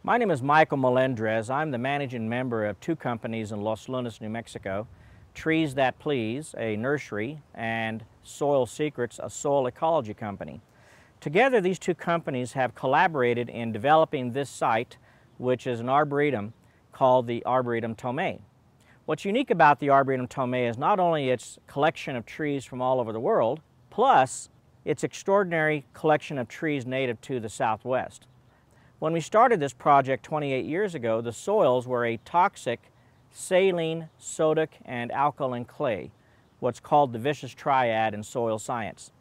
My name is Michael Melendrez. I'm the managing member of two companies in Los Lunas, New Mexico, Trees That Please, a nursery, and Soil Secrets, a soil ecology company. Together, these two companies have collaborated in developing this site, which is an arboretum called the Arboretum Tomé. What's unique about the Arboretum Tomé is not only its collection of trees from all over the world, plus its extraordinary collection of trees native to the Southwest. When we started this project 28 years ago, the soils were a toxic saline, sodic, and alkaline clay, what's called the vicious triad in soil science.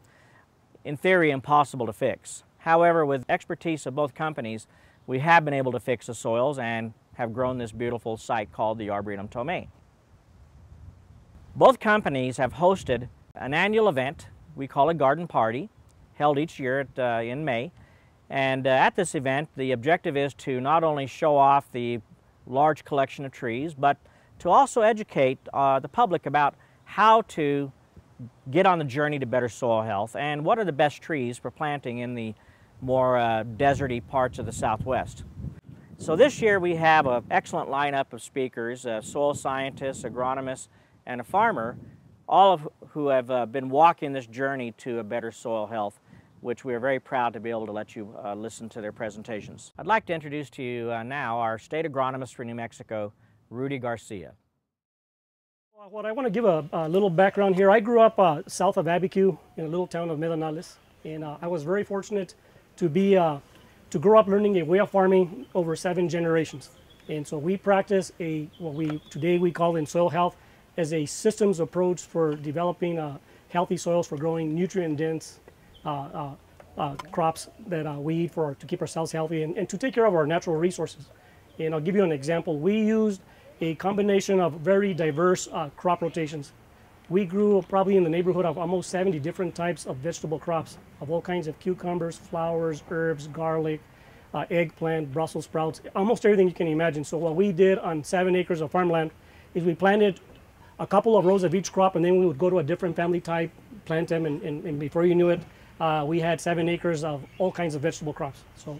In theory, impossible to fix. However, with expertise of both companies, we have been able to fix the soils and have grown this beautiful site called the Arboretum Tomé. Both companies have hosted an annual event we call a garden party, held each year in May. And at this event, the objective is to not only show off the large collection of trees, but to also educate the public about how to get on the journey to better soil health and what are the best trees for planting in the more deserty parts of the Southwest. So this year we have an excellent lineup of speakers, soil scientists, agronomists, and a farmer, all of who have been walking this journey to a better soil health, which we are very proud to be able to let you listen to their presentations. I'd like to introduce to you now our state agronomist for New Mexico, Rudy Garcia. Well, I want to give a little background here. I grew up south of Abiquiu in a little town of Medinales, and I was very fortunate to to grow up learning a way of farming over 7 generations. And so we practice what today we call in soil health as a systems approach for developing healthy soils for growing nutrient-dense crops that we eat to keep ourselves healthy and to take care of our natural resources. And I'll give you an example. We used a combination of very diverse crop rotations. We grew probably in the neighborhood of almost 70 different types of vegetable crops of all kinds of cucumbers, flowers, herbs, garlic, eggplant, Brussels sprouts, almost everything you can imagine. So what we did on 7 acres of farmland is we planted a couple of rows of each crop, and then we would go to a different family type, plant them, and before you knew it, we had 7 acres of all kinds of vegetable crops. So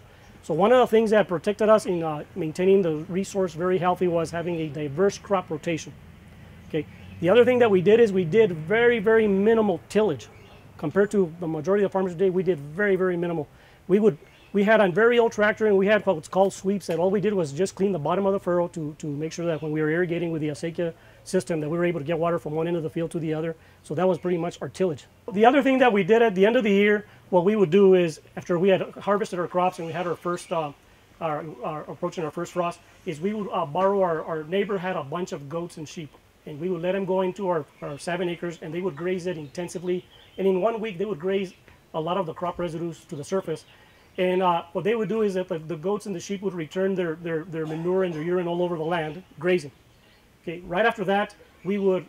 one of the things that protected us in maintaining the resource very healthy was having a diverse crop rotation. Okay. The other thing that we did is we did very, very minimal tillage. Compared to the majority of the farmers today, we did very, very minimal. We had a very old tractor, and we had what's called sweeps, that all we did was just clean the bottom of the furrow to make sure that when we were irrigating with the acequia system that we were able to get water from one end of the field to the other. So that was pretty much our tillage. The other thing that we did at the end of the year, what we would do is after we had harvested our crops and we had our first approaching our first frost, is we would borrow our neighbor had a bunch of goats and sheep, and we would let them go into our 7 acres, and they would graze it intensively, and in 1 week they would graze a lot of the crop residues to the surface. And what they would do is that the goats and the sheep would return their manure and their urine all over the land, grazing. Okay, right after that, we would,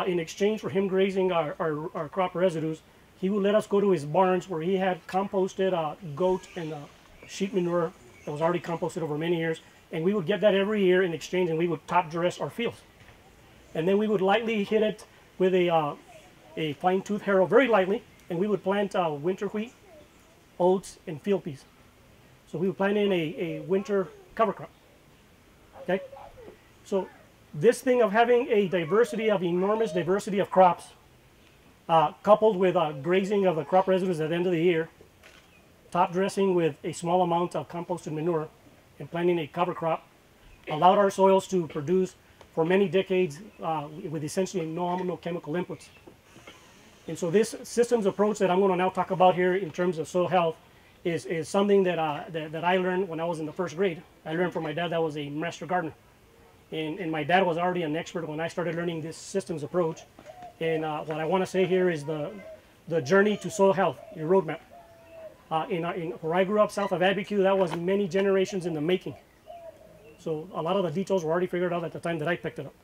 in exchange for him grazing our crop residues, he would let us go to his barns where he had composted goat and sheep manure that was already composted over many years, and we would get that every year in exchange, and we would top dress our fields. And then we would lightly hit it with a fine-tooth harrow, very lightly, and we would plant winter wheat, oats, and field peas. So we would plant in a winter cover crop. Okay, so this thing of having a enormous diversity of crops, coupled with grazing of the crop residues at the end of the year, top dressing with a small amount of composted manure, and planting a cover crop, allowed our soils to produce for many decades with essentially no chemical inputs. And so this systems approach that I'm going to now talk about here in terms of soil health is something that I learned when I was in the first grade. I learned from my dad that was a master gardener. And my dad was already an expert when I started learning this systems approach. And what I want to say here is the journey to soil health, your roadmap. Where I grew up south of Abiquiu, that was many generations in the making. So a lot of the details were already figured out at the time that I picked it up.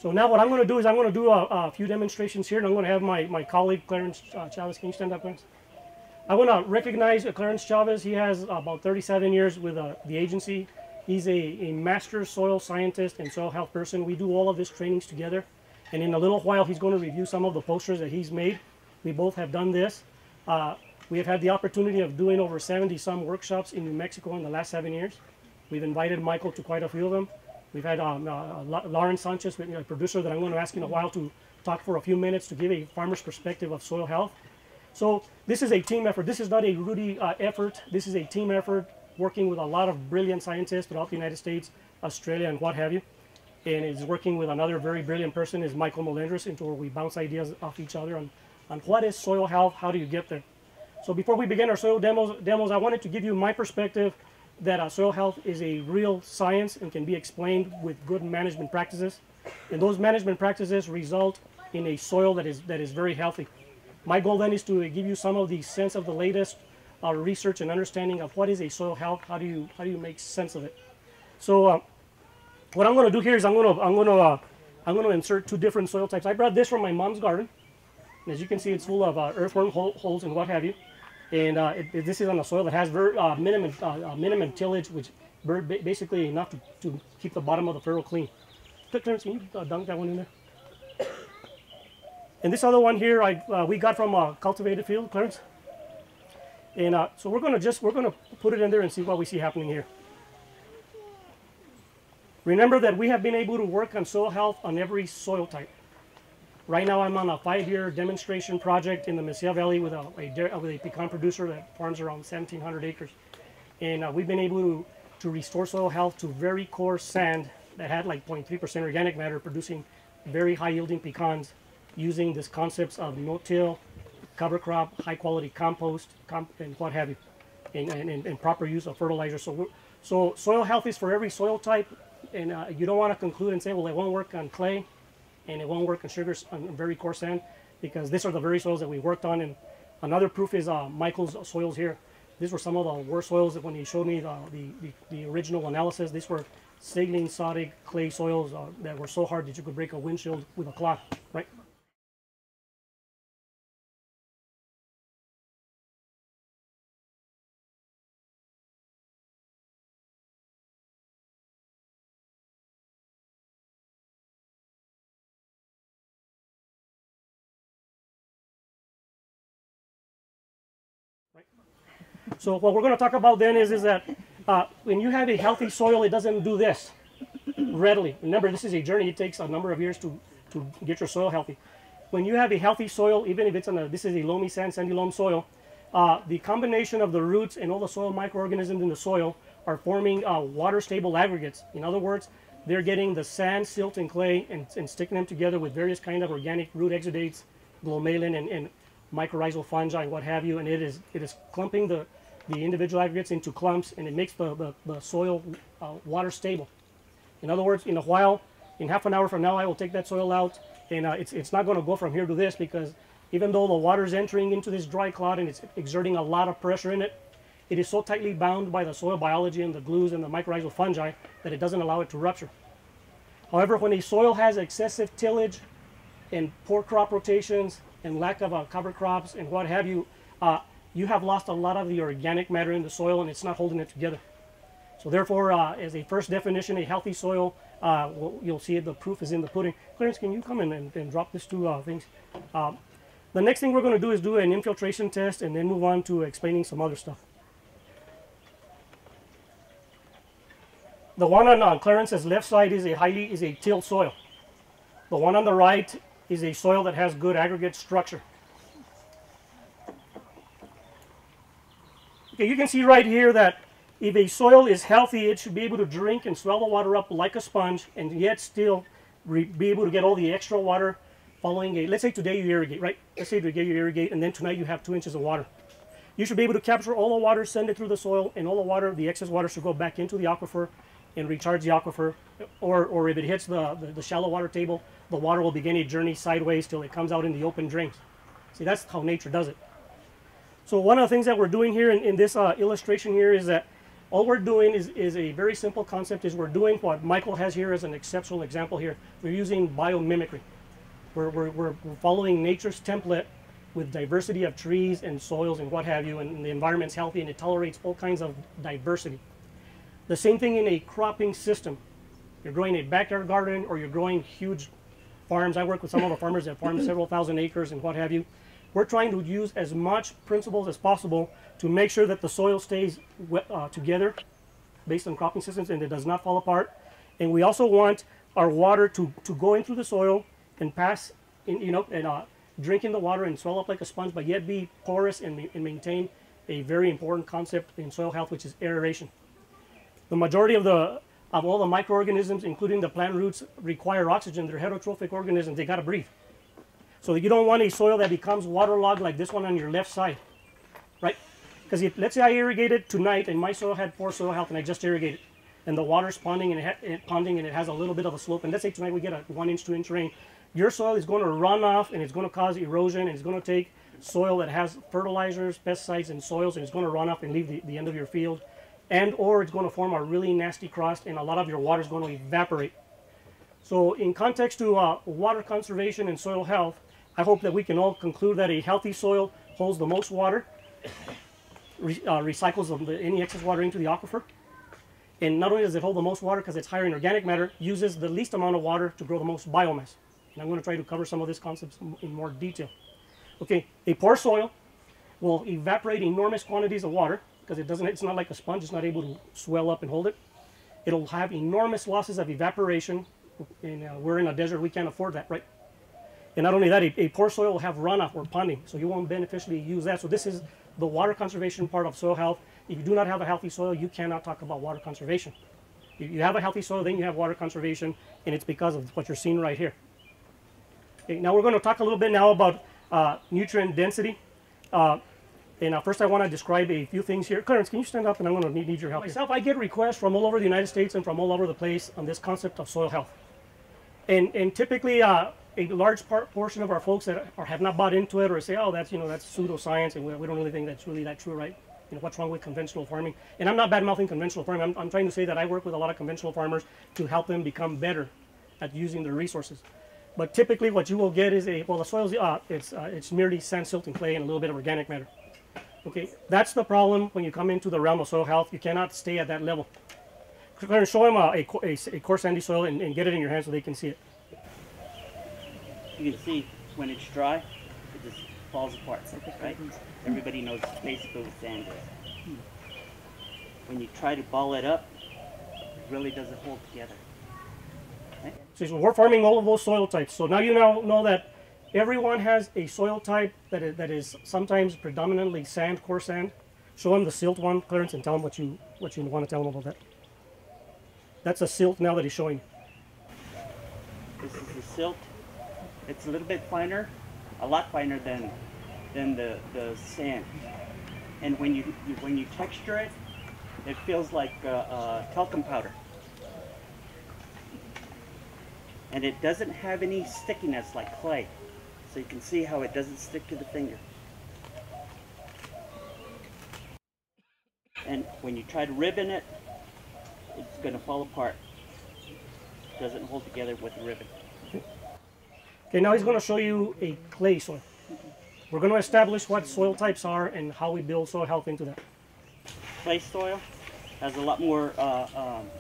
So now what I'm going to do is I'm going to do a few demonstrations here, and I'm going to have my colleague Clarence Chavez. Can you stand up, Clarence? I want to recognize Clarence Chavez. He has about 37 years with the agency. He's a master soil scientist and soil health person. We do all of this trainings together. And in a little while, he's going to review some of the posters that he's made. We both have done this. We have had the opportunity of doing over 70 some workshops in New Mexico in the last 7 years. We've invited Michael to quite a few of them. We've had Lauren Sanchez, a producer that I'm going to ask in a while to talk for a few minutes to give a farmer's perspective of soil health. So this is a team effort. This is not a Rudy effort. This is a team effort working with a lot of brilliant scientists throughout the United States, Australia, and what have you. And it's working with another very brilliant person, is Michael Melendres, into where we bounce ideas off each other on what is soil health, how do you get there. So before we begin our soil demos, I wanted to give you my perspective that soil health is a real science and can be explained with good management practices. And those management practices result in a soil that is very healthy. My goal then is to give you some of the sense of the latest research and understanding of what is a soil health, how do you make sense of it. So what I'm going to do here is I'm going to insert two different soil types. I brought this from my mom's garden. And as you can see, it's full of earthworm holes and what have you. And this is on a soil that has minimum tillage, which basically enough to keep the bottom of the furrow clean. Clarence, can you dunk that one in there? And this other one here, we got from a cultivated field, Clarence. And so we're gonna put it in there and see what we see happening here. Remember that we have been able to work on soil health on every soil type. Right now I'm on a 5-year demonstration project in the Mesilla Valley with a pecan producer that farms around 1,700 acres. And we've been able to restore soil health to very coarse sand that had like 0.3% organic matter, producing very high yielding pecans using these concepts of no-till, cover crop, high quality compost, and what have you, and proper use of fertilizer. So soil health is for every soil type, and you don't want to conclude and say, well, it won't work on clay, and it won't work on sugars on very coarse sand, because these are the very soils that we worked on. And another proof is Michael's soils here. These were some of the worst soils that when he showed me the original analysis. These were saline, sodic, clay soils that were so hard that you could break a windshield with a cloth, right? So what we're going to talk about then is that when you have a healthy soil, it doesn't do this readily. Remember, this is a journey. It takes a number of years to get your soil healthy. When you have a healthy soil, even if it's this is a loamy sand, sandy loam soil, the combination of the roots and all the soil microorganisms in the soil are forming water-stable aggregates. In other words, they're getting the sand, silt, and clay and sticking them together with various kind of organic root exudates, glomalin, and mycorrhizal fungi, and what have you, and it is clumping the individual aggregates into clumps, and it makes the soil water stable. In other words, in a while, in half an hour from now, I will take that soil out, and it's not going to go from here to this, because even though the water is entering into this dry clod and it's exerting a lot of pressure in it, it is so tightly bound by the soil biology and the glues and the mycorrhizal fungi that it doesn't allow it to rupture. However, when a soil has excessive tillage and poor crop rotations and lack of cover crops and what have you, you have lost a lot of the organic matter in the soil and it's not holding it together. So therefore, as a first definition, a healthy soil, you'll see it, the proof is in the pudding. Clarence, can you come in and drop these two things? The next thing we're going to do is do an infiltration test and then move on to explaining some other stuff. The one on Clarence's left side is a tilled soil. The one on the right is a soil that has good aggregate structure. Okay, you can see right here that if a soil is healthy, it should be able to drink and swell the water up like a sponge, and yet still be able to get all the extra water following let's say today you irrigate, right? Let's say today you irrigate, and then tonight you have 2 inches of water. You should be able to capture all the water, send it through the soil, and all the water, the excess water, should go back into the aquifer and recharge the aquifer. Or if it hits the shallow water table, the water will begin a journey sideways till it comes out in the open drains. See, that's how nature does it. So one of the things that we're doing here in this illustration here is that all we're doing is a very simple concept. Is we're doing what Michael has here as an exceptional example here. We're using biomimicry. We're following nature's template with diversity of trees and soils and what have you, and the environment's healthy and it tolerates all kinds of diversity. The same thing in a cropping system. You're growing a backyard garden or you're growing huge farms. I work with some of the farmers that farm several thousand acres and what have you. We're trying to use as much principles as possible to make sure that the soil stays together based on cropping systems, and it does not fall apart. And we also want our water to go in through the soil and pass in, and drink in the water and swell up like a sponge, but yet be porous and maintain a very important concept in soil health, which is aeration. The majority of all the microorganisms, including the plant roots, require oxygen. They're heterotrophic organisms. They got to breathe. So you don't want a soil that becomes waterlogged like this one on your left side, right? Because let's say I irrigated tonight and my soil had poor soil health and I just irrigated, and the water's ponding and it has a little bit of a slope, and let's say tonight we get a 1 inch, 2 inch rain, your soil is going to run off and it's going to cause erosion, and it's going to take soil that has fertilizers, pesticides, and soils, and it's going to run off and leave the end of your field, and or it's going to form a really nasty crust, and a lot of your water is going to evaporate. So in context to water conservation and soil health, I hope that we can all conclude that a healthy soil holds the most water, recycles any excess water into the aquifer, and not only does it hold the most water because it's higher in organic matter, uses the least amount of water to grow the most biomass. And I'm going to try to cover some of these concepts in more detail. Okay, a poor soil will evaporate enormous quantities of water because it's not like a sponge, it's not able to swell up and hold it. It'll have enormous losses of evaporation, and we're in a desert, we can't afford that, right? And not only that, a poor soil will have runoff or ponding, so you won't beneficially use that. So this is the water conservation part of soil health. If you do not have a healthy soil, you cannot talk about water conservation. If you have a healthy soil, then you have water conservation, and it's because of what you're seeing right here. Okay, now we're going to talk a little bit now about nutrient density. First I want to describe a few things here. Clarence, can you stand up, and I'm going to need your help. Myself, I get requests from all over the United States and from all over the place on this concept of soil health. And typically, a large portion of our folks that have not bought into it or say, oh, that's pseudoscience, and we don't really think that's really that true, right? What's wrong with conventional farming? And I'm not bad-mouthing conventional farming. I'm trying to say that I work with a lot of conventional farmers to help them become better at using their resources. But typically what you will get is the soil's, it's merely sand, silt, and clay and a little bit of organic matter. Okay, that's the problem when you come into the realm of soil health. You cannot stay at that level. Show them a coarse sandy soil and get it in your hands so they can see it. You can see when it's dry, it just falls apart, right? Everybody knows basically what sand is. When you try to ball it up, it really doesn't hold together. Okay? So we're farming all of those soil types. So now you know that everyone has a soil type that is sometimes predominantly sand, coarse sand. Show them the silt one, Clarence, and tell them what you want to tell them about that. That's a silt now that he's showing. This is the silt. It's a little bit finer, a lot finer than the sand. And when you texture it, it feels like talcum powder. And it doesn't have any stickiness like clay. So you can see how it doesn't stick to the finger. And when you try to ribbon it, it's going to fall apart. It doesn't hold together with the ribbon. Okay, now he's going to show you a clay soil. We're going to establish what soil types are and how we build soil health into that. Clay soil has a lot more,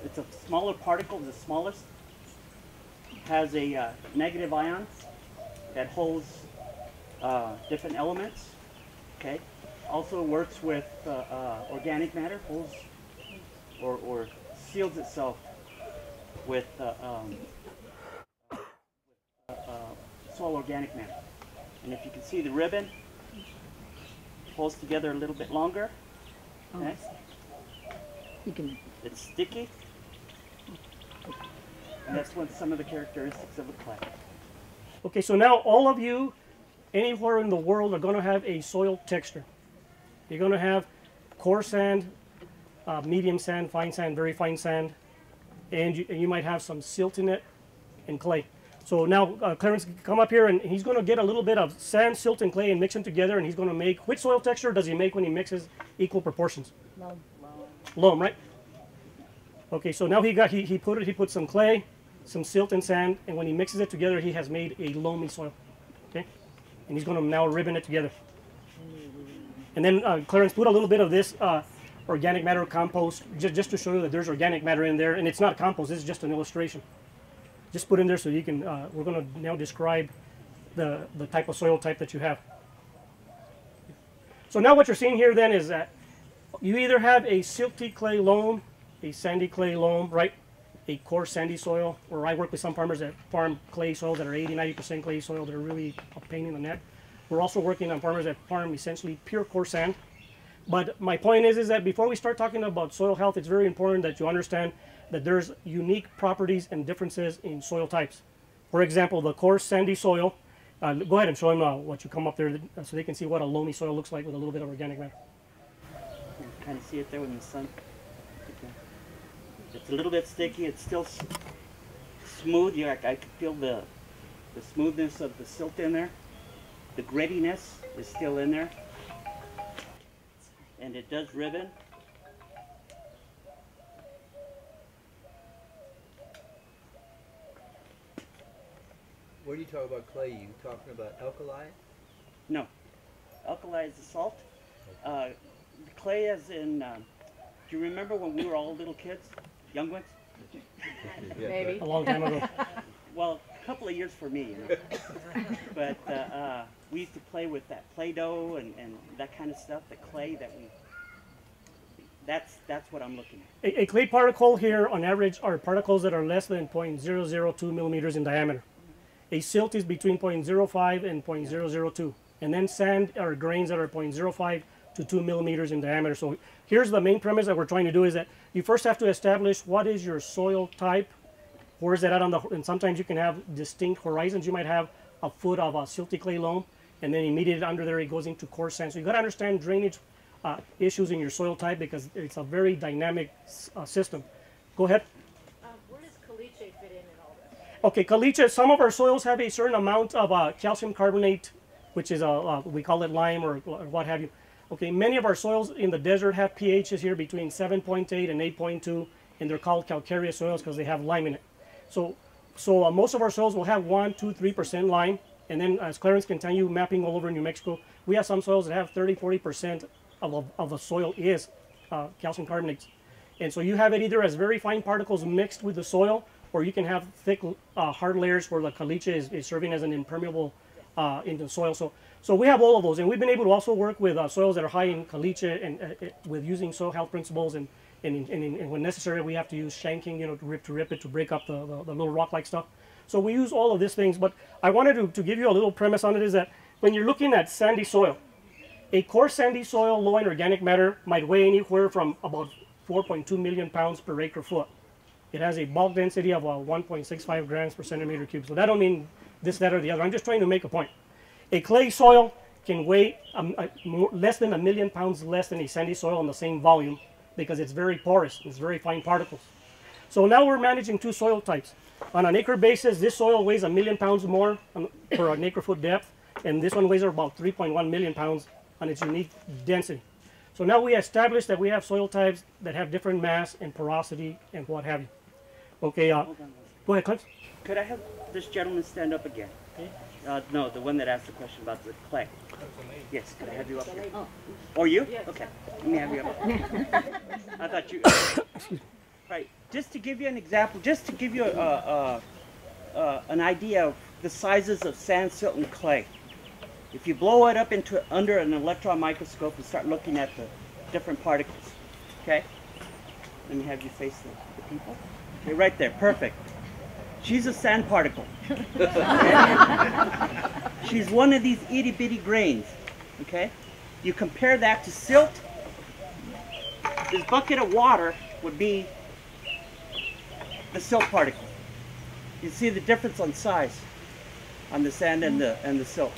it's a smaller particle, the smallest. Has a negative ion that holds different elements. Okay. Also works with organic matter, holds or seals itself with soil organic matter. And if you can see the ribbon, it holds together a little bit longer. Okay. It's sticky. And that's what some of the characteristics of a clay. Okay, so now all of you, anywhere in the world, are going to have a soil texture. You're going to have coarse sand, medium sand, fine sand, very fine sand, and you might have some silt in it and clay. So now Clarence, come up here, and he's going to get a little bit of sand, silt, and clay and mix them together, and he's going to make, which soil texture does he make when he mixes equal proportions? Loam. Loam, right? Okay, so now he put some clay, some silt and sand, and when he mixes it together, he has made a loamy soil. Okay, and he's going to now ribbon it together. And then Clarence, put a little bit of this organic matter compost just to show you that there's organic matter in there, and it's not compost. This is just an illustration. Just put in there so you can. We're going to now describe the type of soil type that you have. So now what you're seeing here then is that you either have a silty clay loam a sandy clay loam, right? A coarse sandy soil, or I work with some farmers that farm clay soils that are 80–90% clay soil that are really a pain in the neck. We're also working on farmers that farm essentially pure coarse sand. But my point is that before we start talking about soil health, it's very important that you understand that there's unique properties and differences in soil types. For example, the coarse sandy soil, go ahead and show them what you come up there so they can see what a loamy soil looks like with a little bit of organic matter. You can kind of see it there in the sun. It's a little bit sticky. It's still smooth. I can feel the smoothness of the silt in there. The grittiness is still in there. And it does ribbon. When you talk about clay, you talking about alkali? No. Alkali is the salt. The clay is in, do you remember when we were all little kids? Young ones? Maybe. A long time ago. Well, a couple of years for me, you know. But we used to play with that Play-Doh and that kind of stuff, the clay that that's what I'm looking at. A clay particle here on average are particles that are less than 0.002 millimeters in diameter. A silt is between 0.05 and 0.002. And then sand are grains that are 0.05 to 2 millimeters in diameter. So here's the main premise that we're trying to do is that you first have to establish what is your soil type, where is that at on the, and sometimes you can have distinct horizons. You might have a foot of a silty clay loam, and then immediately under there it goes into coarse sand. So you got to understand drainage issues in your soil type because it's a very dynamic system. Go ahead. Where does caliche fit in all this? Okay, caliche, some of our soils have a certain amount of calcium carbonate, which is we call it lime or what have you. Okay, many of our soils in the desert have pHs here between 7.8 and 8.2, and they're called calcareous soils because they have lime in it. So most of our soils will have 1, 2, 3% lime, and then as Clarence can tell you, mapping all over New Mexico, we have some soils that have 30–40% of the soil is calcium carbonates. And so you have it either as very fine particles mixed with the soil, or you can have thick, hard layers where the caliche is serving as an impermeable into the soil. So we have all of those, and we've been able to also work with soils that are high in caliche and with using soil health principles, and when necessary we have to use shanking, you know, to rip it to break up the little rock-like stuff. So we use all of these things, but I wanted to give you a little premise on it is that when you're looking at sandy soil, a coarse sandy soil low in organic matter might weigh anywhere from about 4.2 million pounds per acre foot. It has a bulk density of 1.65 grams per centimeter cube. So that don't mean this, that, or the other. I'm just trying to make a point. A clay soil can weigh less than 1 million pounds less than a sandy soil on the same volume because it's very porous. It's very fine particles. So now we're managing two soil types. On an acre basis, this soil weighs 1 million pounds more per an acre foot depth, and this one weighs about 3.1 million pounds on its unique density. So now we established that we have soil types that have different mass and porosity and what have you. Okay, Hold on. go ahead, Clint. Could I have this gentleman stand up again? No, the one that asked the question about the clay. Yes, could I have you up here? Oh. Or you? Yes. Okay, let me have you up here. I thought you... Right, just to give you an example, just to give you an idea of the sizes of sand, silt, and clay. If you blow it up into under an electron microscope and start looking at the different particles, okay? Let me have you face the people. Okay, right there, perfect. She's a sand particle. Okay? She's one of these itty-bitty grains, okay? You compare that to silt. This bucket of water would be the silt particle. You see the difference on size on the sand and the silt.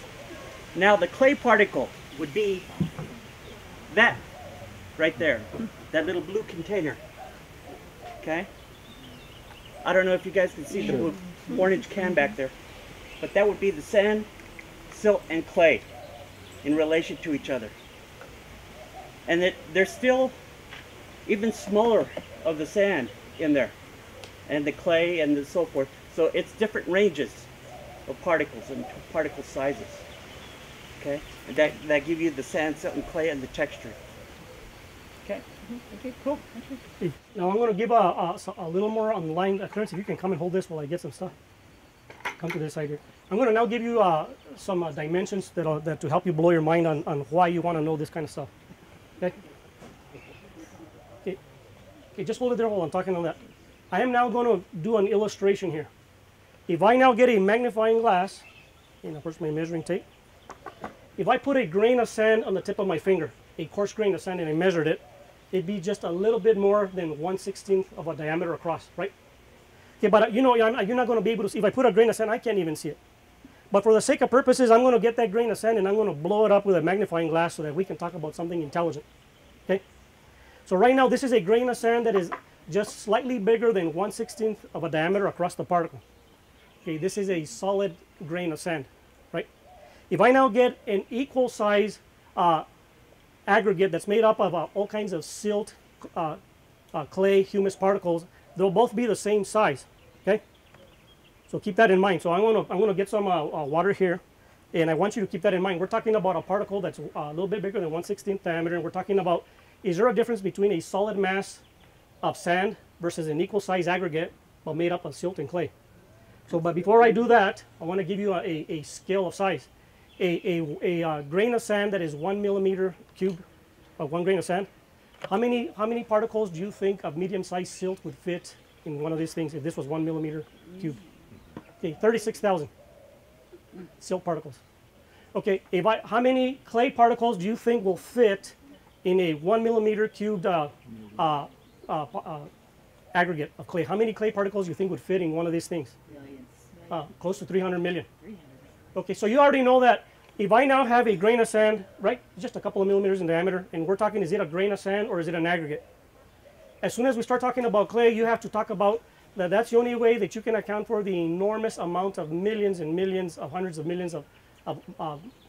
Now the clay particle would be that right there, that little blue container, okay? I don't know if you guys can see the blue orange can back there, but that would be the sand, silt, and clay in relation to each other. And there's still even smaller of the sand in there, and the clay and so forth. So it's different ranges of particles and particle sizes. Okay, and that give you the sand, silt, and clay, and the texture. Okay. Okay. Cool. Okay. Now I'm going to give a little more on the line. Clarence, if you can come and hold this while I get some stuff. Come to this side here. I'm going to now give you some dimensions that to help you blow your mind on why you want to know this kind of stuff. Okay. Okay. Okay, just hold it there while I'm talking on that. I am now going to do an illustration here. If I now get a magnifying glass, and of course my measuring tape, if I put a grain of sand on the tip of my finger, a coarse grain of sand, and I measured it, it'd be just a little bit more than 1/16 of a diameter across, right? Okay, but you know, you're not going to be able to see. If I put a grain of sand, I can't even see it. But for the sake of purposes, I'm going to get that grain of sand and I'm going to blow it up with a magnifying glass so that we can talk about something intelligent. Okay? So right now, this is a grain of sand that is just slightly bigger than 1/16 of a diameter across the particle. Okay, this is a solid grain of sand, right? If I now get an equal size aggregate that's made up of all kinds of silt, clay, humus particles, they'll both be the same size. Okay? So keep that in mind. So I'm gonna get some water here, and I want you to keep that in mind. We're talking about a particle that's a little bit bigger than 1/16 diameter, and we're talking about, is there a difference between a solid mass of sand versus an equal size aggregate but made up of silt and clay? So, but before I do that, I want to give you a scale of size. A grain of sand that is 1 millimeter cube of 1 grain of sand. How many particles do you think of medium-sized silt would fit in one of these things if this was 1 millimeter cube? Okay, 36,000 silt particles. Okay, how many clay particles do you think will fit in a 1 millimeter cubed aggregate of clay? How many clay particles do you think would fit in one of these things? Close to 300 million. Okay, so you already know that if I now have a grain of sand, right, just a couple of millimeters in diameter, and we're talking, is it a grain of sand or is it an aggregate? As soon as we start talking about clay, you have to talk about that's the only way that you can account for the enormous amount of millions and millions of hundreds of millions of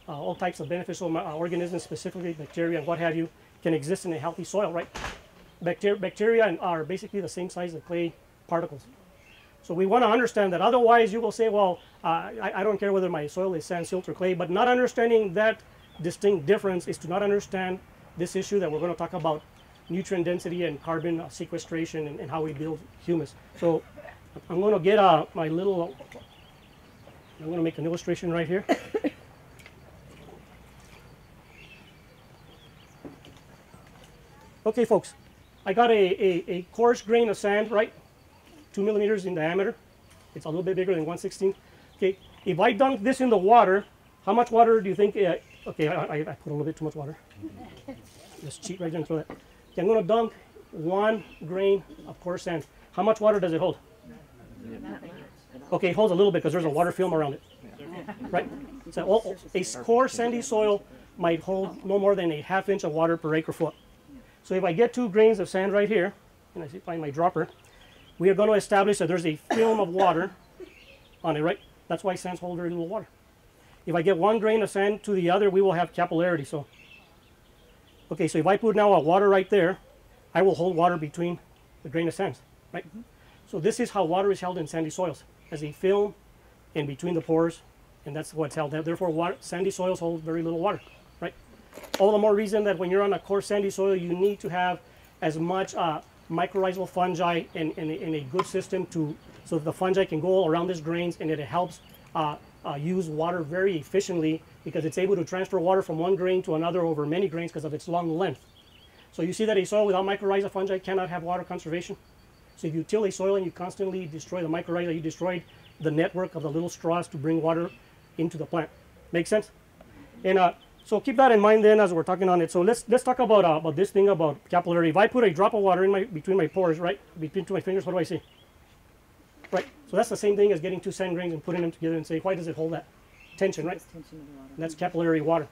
all types of beneficial organisms, specifically bacteria and what have you, can exist in a healthy soil, right? Bacteria are basically the same size as clay particles. So we want to understand that. Otherwise, you will say, well, I don't care whether my soil is sand, silt, or clay. But not understanding that distinct difference is to not understand this issue that we're going to talk about, nutrient density and carbon sequestration and how we build humus. So I'm going to get I'm going to make an illustration right here. Okay, folks, I got a coarse grain of sand, right? 2 millimeters in diameter. It's a little bit bigger than 1/16. Okay, if I dunk this in the water, how much water do you think? Okay, I put a little bit too much water. Just cheat right there and throw that. Okay, I'm going to dunk 1 grain of coarse sand. How much water does it hold? Okay, it holds a little bit because there's a water film around it. Right? So a coarse sandy soil might hold no more than a ½ inch of water per acre foot. So if I get 2 grains of sand right here, and I find my dropper, we are going to establish that there's a film of water on it, right? That's why sands hold very little water. If I get 1 grain of sand to the other, we will have capillarity. So, okay, so if I put now a water right there, I will hold water between the grain of sands, right? So this is how water is held in sandy soils, as a film in between the pores, and that's what's held. Therefore, sandy soils hold very little water, right? All the more reason that when you're on a coarse sandy soil, you need to have as much mycorrhizal fungi in a good system so that the fungi can go around these grains, and it helps use water very efficiently because it's able to transfer water from one grain to another over many grains because of its long length. So you see that a soil without mycorrhizal fungi cannot have water conservation. So if you till a soil and you constantly destroy the mycorrhiza, you destroyed the network of the little straws to bring water into the plant. Make sense? And so keep that in mind then as we're talking on it. So let's talk about this thing about capillary. If I put a drop of water in between my pores, right, between my fingers, what do I see? Right. So that's the same thing as getting 2 sand grains and putting them together and say, why does it hold that tension, right? And that's capillary water.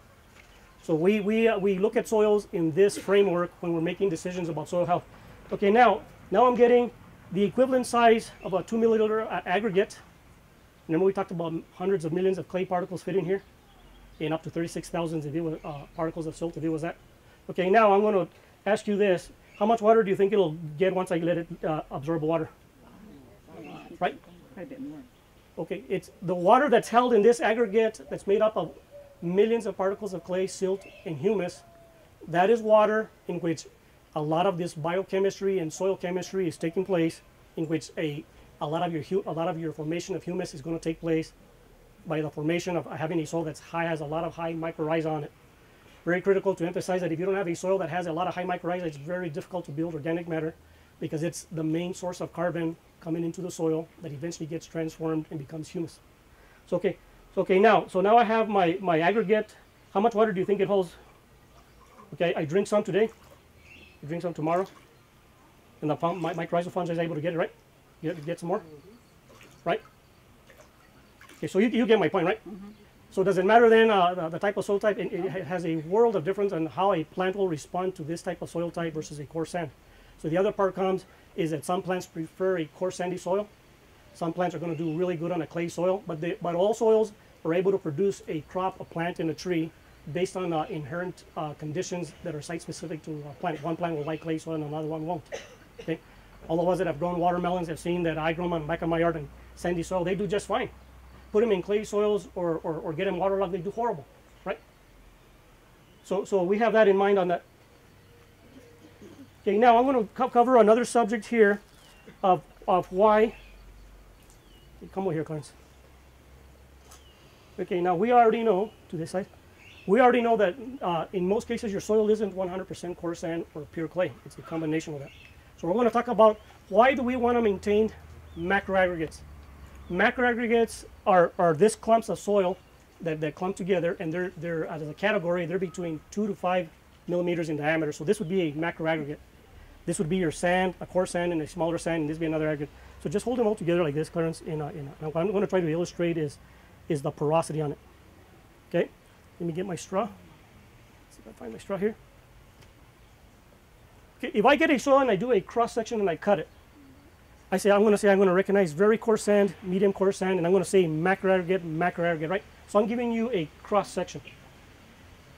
So we look at soils in this framework when we're making decisions about soil health. Okay, now I'm getting the equivalent size of a 2 milliliter aggregate. Remember we talked about hundreds of millions of clay particles fit in here, and up to 36,000 if it was particles of silt if it was that. Okay, now I'm going to ask you this: how much water do you think it'll get once I let it absorb water? Right? Quite a bit more. Okay, it's the water that's held in this aggregate that's made up of millions of particles of clay, silt, and humus. That is water in which a lot of this biochemistry and soil chemistry is taking place, in which a lot of your formation of humus is going to take place by the formation of having a soil that has a lot of high mycorrhiza on it. Very critical to emphasize that if you don't have a soil that has a lot of high mycorrhiza, it's very difficult to build organic matter. because it's the main source of carbon coming into the soil that eventually gets transformed and becomes humus. So okay, now I have my aggregate. How much water do you think it holds? Okay, I drink some today, I drink some tomorrow, and the mycorrhizal fungi is able to get it, right? Get some more, right? Okay, so you get my point, right? So does it matter then the type of soil type? It has a world of difference on how a plant will respond to this type of soil type versus a coarse sand. So the other part comes is that some plants prefer a coarse sandy soil. Some plants are going to do really good on a clay soil, but all soils are able to produce a crop, a plant, and a tree based on inherent conditions that are site-specific to a plant. One plant will like clay soil and another one won't. Okay? All of us that have grown watermelons have seen that I grow them on the back of my yard in sandy soil. They do just fine. Put them in clay soils or get them waterlogged, they do horrible, right? So we have that in mind on that. Okay, now I'm going to cover another subject here of why. Come over here, Clarence. Okay, now we already know, to this side, we already know that in most cases your soil isn't 100% coarse sand or pure clay. It's a combination of that. So we're going to talk about why do we want to maintain macroaggregates. Macroaggregates are this clumps of soil that clump together, and they're as a category, they're between 2 to 5 millimeters in diameter. So this would be a macroaggregate. This would be your sand, a coarse sand, and a smaller sand, and this would be another aggregate. So just hold them all together like this, Clarence. What I'm going to try to illustrate is the porosity on it. Okay, let me get my straw. Let's see if I find my straw here. Okay, if I get a soil and I do a cross section and I cut it, I'm going to recognize very coarse sand, medium coarse sand, and I'm going to say macroaggregate, right? So I'm giving you a cross section.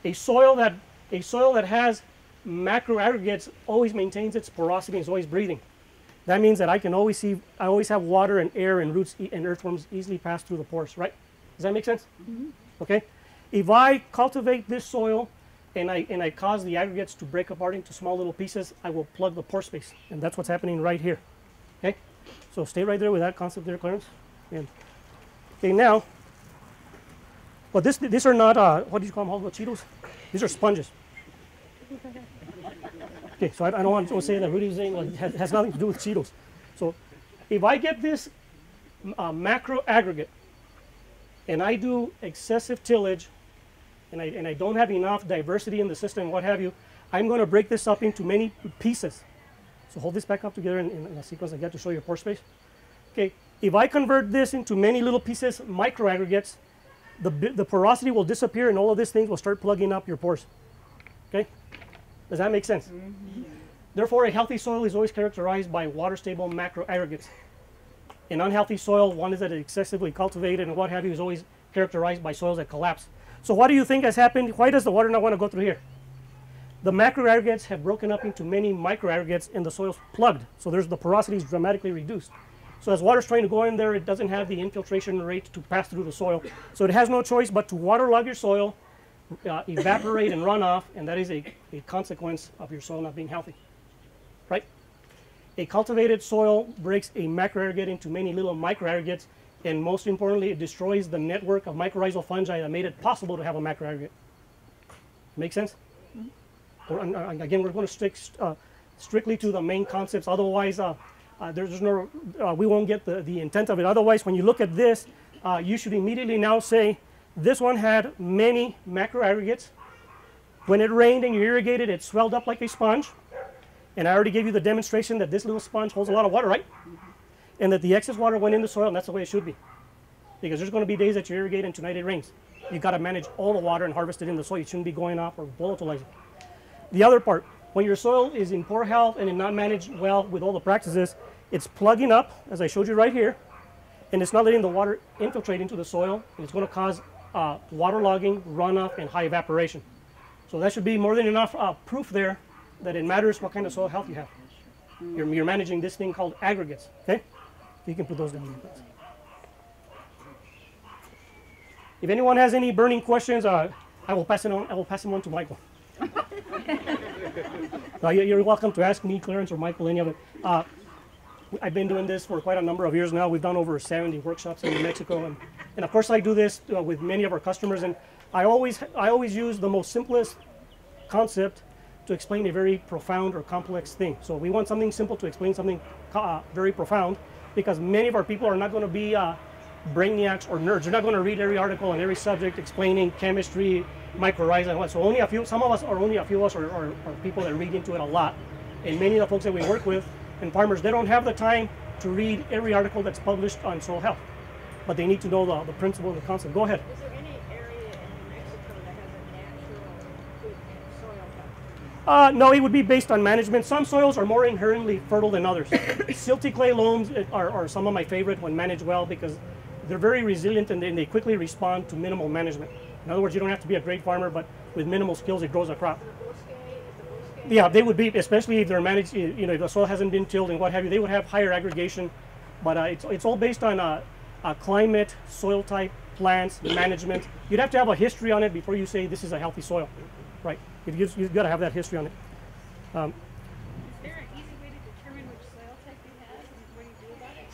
A soil that has macroaggregates always maintains its porosity and is always breathing. That means that I always have water and air and roots and earthworms easily pass through the pores, right? Does that make sense? Mm-hmm. Okay. If I cultivate this soil and I cause the aggregates to break apart into small little pieces, I will plug the pore space, and that's what's happening right here. Okay. So stay right there with that concept there, Clarence. And okay, now, well, these are not what do you call them? What, Cheetos? These are sponges. Okay, so I don't want to say that Rudy's saying it has nothing to do with Cheetos. So if I get this macro aggregate and I do excessive tillage and I don't have enough diversity in the system, what have you, I'm going to break this up into many pieces. So hold this back up together in a sequence I got to show you pore space. Okay, if I convert this into many little pieces, micro aggregates, the porosity will disappear and all of these things will start plugging up your pores. Okay? Does that make sense? Mm-hmm. Therefore, a healthy soil is always characterized by water-stable macro aggregates. An unhealthy soil, one is that is excessively cultivated and what have you, is always characterized by soils that collapse. So what do you think has happened? Why does the water not want to go through here? The macro aggregates have broken up into many micro aggregates and the soil's plugged. So the porosity is dramatically reduced. So as water's trying to go in there, it doesn't have the infiltration rate to pass through the soil. So it has no choice but to waterlog your soil, evaporate and run off, and that is a consequence of your soil not being healthy, right? A cultivated soil breaks a macroaggregate into many little microaggregates, and most importantly, it destroys the network of mycorrhizal fungi that made it possible to have a macroaggregate. Make sense? Mm-hmm. Again, we're going to stick strictly to the main concepts. Otherwise, we won't get the intent of it. Otherwise, when you look at this, you should immediately now say, this one had many macroaggregates. When it rained and you irrigated, it swelled up like a sponge. And I already gave you the demonstration that this little sponge holds a lot of water, right? Mm-hmm. And that the excess water went in the soil, and that's the way it should be. Because there's going to be days that you irrigate and tonight it rains. You've got to manage all the water and harvest it in the soil. You shouldn't be going off or volatilizing. The other part, when your soil is in poor health and is not managed well with all the practices, it's plugging up, as I showed you right here, and it's not letting the water infiltrate into the soil, and it's going to cause waterlogging, runoff, and high evaporation. So that should be more than enough proof there that it matters what kind of soil health you have. You're managing this thing called aggregates, okay? You can put those down. If anyone has any burning questions, I will pass it on. I will pass them on to Michael. You're welcome to ask me, Clarence, or Michael, any of it. I've been doing this for quite a number of years now. We've done over 70 workshops in New Mexico, and of course I do this with many of our customers. And I always use the most simplest concept to explain a very profound or complex thing. So we want something simple to explain something very profound, because many of our people are not going to be brainiacs or nerds. They're not going to read every article on every subject explaining chemistry, mycorrhiza, and what. So only a few, some of us are people that read into it a lot. And many of the folks that we work with and farmers, they don't have the time to read every article that's published on soil health, but they need to know the principle and the concept. Go ahead. Is there any area in New Mexico that has a natural good soil health? No, it would be based on management. Some soils are more inherently fertile than others. Silty clay loams are some of my favorite when managed well, because they're very resilient and they quickly respond to minimal management. In other words, you don't have to be a great farmer, but with minimal skills, it grows a crop. Yeah, they would be, especially if they're managed, you know, if the soil hasn't been tilled and what have you, they would have higher aggregation. But it's all based on climate, soil type, plants, management. You'd have to have a history on it before you say this is a healthy soil, right? You've got to have that history on it. Is there an easy way to determine which soil type you have and what do you do about it?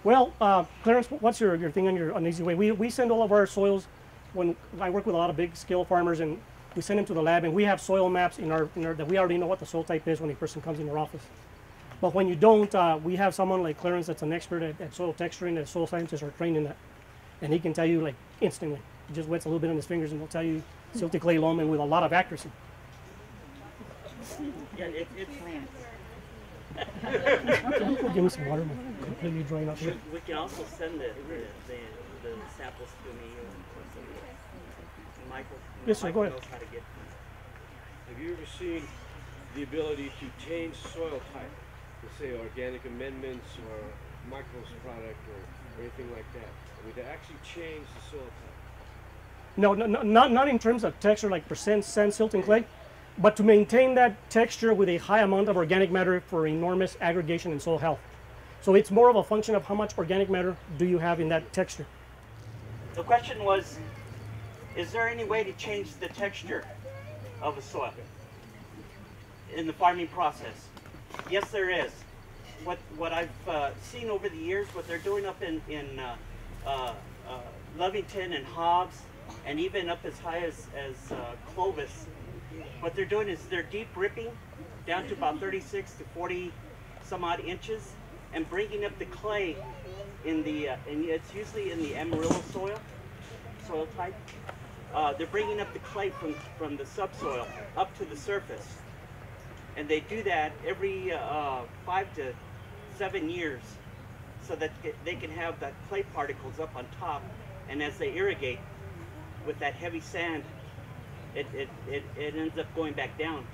Well, Clarence, what's your thing on an easy way? We send all of our soils, when I work with a lot of big scale farmers, and we send them to the lab, and we have soil maps in our that we already know what the soil type is when a person comes in our office. But when you don't, we have someone like Clarence that's an expert at soil texturing, that soil scientists are trained in that. And he can tell you like instantly. He just wets a little bit on his fingers and he'll tell you silty clay loam, and with a lot of accuracy. Yeah, it's Give me some water, I'm completely drying up here. we can also send the samples to me, or Michael. Yes, sir, go ahead. Knows how to get them. Have you ever seen the ability to change soil type, to say organic amendments or micros product or anything like that? I mean, to actually change the soil type. No, not in terms of texture like percent sand, silt, and clay, but to maintain that texture with a high amount of organic matter for enormous aggregation in soil health. So it's more of a function of how much organic matter do you have in that texture. The question was, is there any way to change the texture of a soil in the farming process? Yes, there is. What I've seen over the years, what they're doing up in Lovington and Hobbs, and even up as high as Clovis, what they're doing is they're deep ripping down to about 36 to 40 some odd inches, and bringing up the clay in the and it's usually in the Amarillo soil type. They're bringing up the clay from the subsoil up to the surface, and they do that every 5 to 7 years, so that they can have the clay particles up on top, and as they irrigate with that heavy sand, it ends up going back down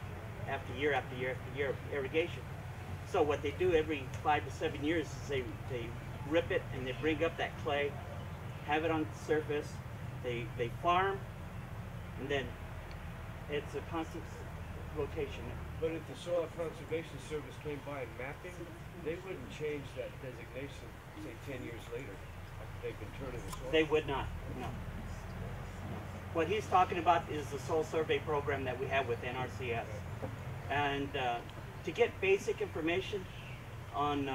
after year after year after year of irrigation. So what they do every 5 to 7 years is they rip it and they bring up that clay, have it on the surface, they farm, and then it's a constant rotation. But if the Soil Conservation Service came by and mapping, they wouldn't change that designation, say 10 years later, after they've been turning the soil. They would not, no. What he's talking about is the soil survey program that we have with NRCS. And to get basic information on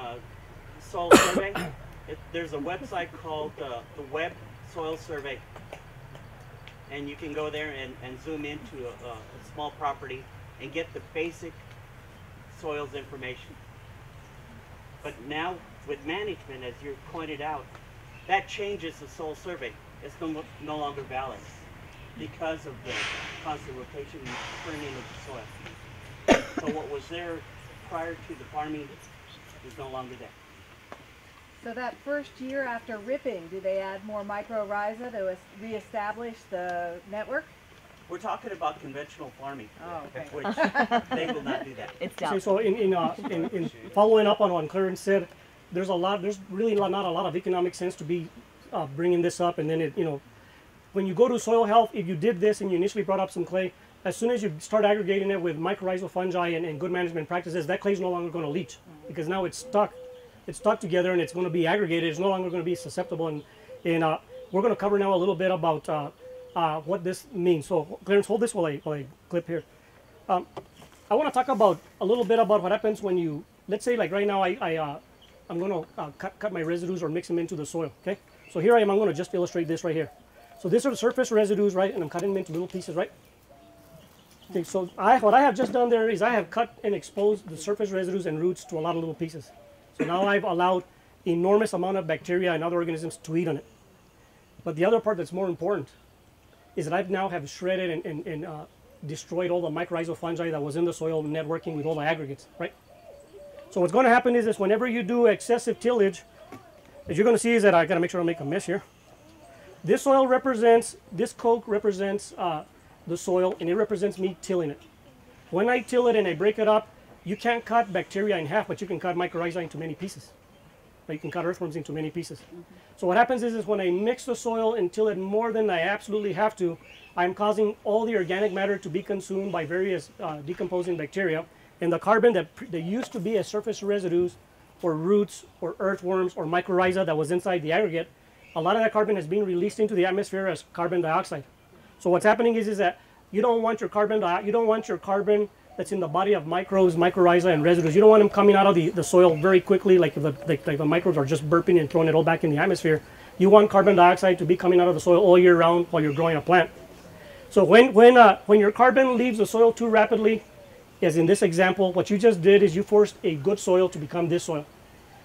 soil survey, there's a website called the Web Soil Survey. And you can go there and zoom into a small property and get the basic soils information. But now with management, as you pointed out, that changes the soil survey. It's no longer valid because of the constant rotation and turning of the soil. So what was there prior to the farming is no longer there. So that first year after ripping, do they add more mycorrhiza to reestablish the network? We're talking about conventional farming, Oh, okay. which they will not do that. It's So, down. so in following up on what Clarence said, there's really not a lot of economic sense to be bringing this up, and then when you go to soil health, if you did this and you initially brought up some clay, as soon as you start aggregating it with mycorrhizal fungi and good management practices, that clay is no longer going to leach, because now it's stuck together and it's going to be aggregated. It's no longer going to be susceptible, and we're going to cover now a little bit about what this means. So Clarence, hold this while I clip here. I want to talk about a little bit about what happens when you, let's say like right now I'm going to cut my residues or mix them into the soil. Okay, so here I am. I'm going to just illustrate this right here. So these are the surface residues, right? And I'm cutting them into little pieces, right? Okay, so what I have just done there is I have cut and exposed the surface residues and roots to a lot of little pieces. So now I've allowed enormous amount of bacteria and other organisms to eat on it. But the other part that's more important is that I've now have shredded and destroyed all the mycorrhizal fungi that was in the soil networking with all the aggregates, right? So what's going to happen is whenever you do excessive tillage, as you're going to see is that I got to make sure I make a mess here. This soil represents, this coke represents the soil, and it represents me tilling it. When I till it and I break it up, you can't cut bacteria in half, but you can cut mycorrhiza into many pieces. Right? You can cut earthworms into many pieces. So what happens is when I mix the soil and till it more than I absolutely have to, I'm causing all the organic matter to be consumed by various decomposing bacteria, and the carbon that used to be as surface residues or roots or earthworms or mycorrhiza that was inside the aggregate, a lot of that carbon has been released into the atmosphere as carbon dioxide. So what's happening is that you don't want your carbon that's in the body of microbes, mycorrhiza, and residues. You don't want them coming out of the soil very quickly, like the microbes are just burping and throwing it all back in the atmosphere. You want carbon dioxide to be coming out of the soil all year round while you're growing a plant. So when your carbon leaves the soil too rapidly, as in this example, what you just did is you forced a good soil to become this soil,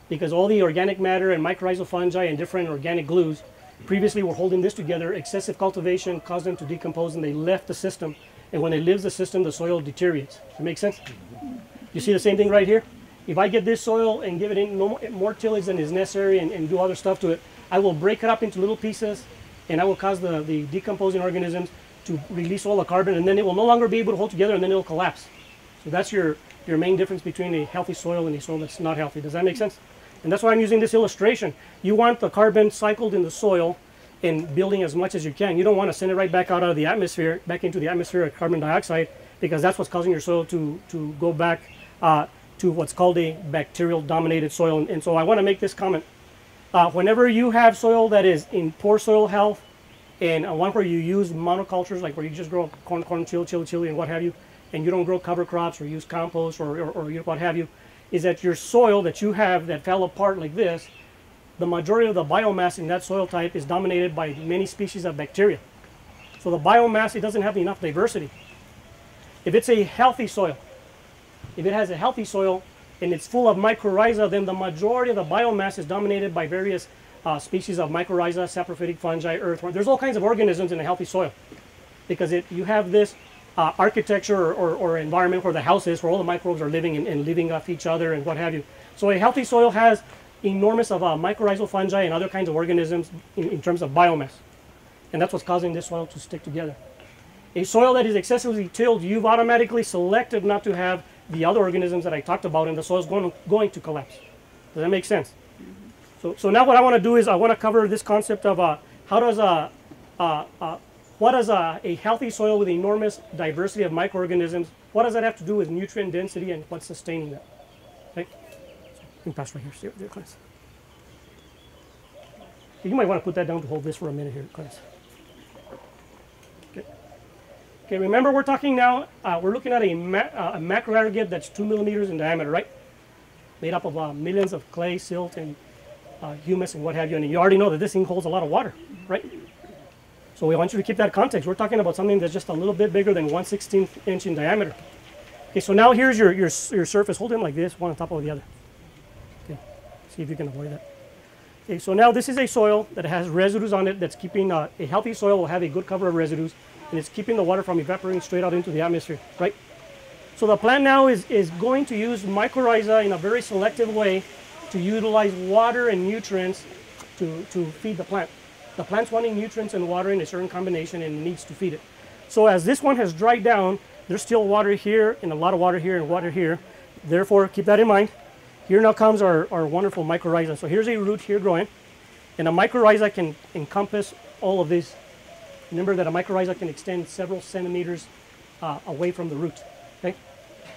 because all the organic matter and mycorrhizal fungi and different organic glues previously were holding this together. Excessive cultivation caused them to decompose and they left the system. And when it leaves the system, the soil deteriorates. Does that make sense? You see the same thing right here? If I get this soil and give it in more tillage than is necessary and do other stuff to it, I will break it up into little pieces and I will cause the decomposing organisms to release all the carbon, and then it will no longer be able to hold together, and then it will collapse. So that's your main difference between a healthy soil and a soil that's not healthy. Does that make sense? And that's why I'm using this illustration. You want the carbon cycled in the soil and building as much as you can. You don't want to send it right back out of the atmosphere, back into the atmosphere of carbon dioxide, because that's what's causing your soil to go back to what's called a bacterial dominated soil. And so I want to make this comment. Whenever you have soil that is in poor soil health, and one where you use monocultures, like where you just grow corn, chili, and what have you, and you don't grow cover crops or use compost or what have you, is that your soil that you have that fell apart like this, the majority of the biomass in that soil type is dominated by many species of bacteria. So the biomass, it doesn't have enough diversity. If it's a healthy soil, if it has a healthy soil and it's full of mycorrhiza, then the majority of the biomass is dominated by various species of mycorrhiza, saprophytic fungi, earthworm. There's all kinds of organisms in a healthy soil, because you have this architecture or environment where the house is, where all the microbes are living and living off each other and what have you. So a healthy soil has enormous of mycorrhizal fungi and other kinds of organisms in terms of biomass. And that's what's causing this soil to stick together. A soil that is excessively tilled, you've automatically selected not to have the other organisms that I talked about, and the soil is going to collapse. Does that make sense? So now what I want to do is I want to cover this concept of what does a healthy soil with enormous diversity of microorganisms, what does that have to do with nutrient density and what's sustaining that? Okay? You can pass right here, there, Clarence. You might want to put that down to hold this for a minute here, Clarence. Okay, remember we're talking now, we're looking at a macro aggregate that's 2 millimeters in diameter, right? Made up of millions of clay, silt, and humus, and what have you. And you already know that this thing holds a lot of water, right? So we want you to keep that context. We're talking about something that's just a little bit bigger than 1/16 inch in diameter. Okay, so now here's your surface. Hold them like this, one on top of the other. Okay, see if you can avoid that. Okay, so now this is a soil that has residues on it that's keeping, a healthy soil will have a good cover of residues, and it's keeping the water from evaporating straight out into the atmosphere, right? So the plant now is going to use mycorrhiza in a very selective way to utilize water and nutrients to feed the plant. The plant's wanting nutrients and water in a certain combination and needs to feed it. So as this one has dried down, there's still water here and a lot of water here and water here. Therefore, keep that in mind. Here now comes our wonderful mycorrhiza. So here's a root here growing, and a mycorrhiza can encompass all of this. Remember that a mycorrhiza can extend several centimeters away from the root. Okay?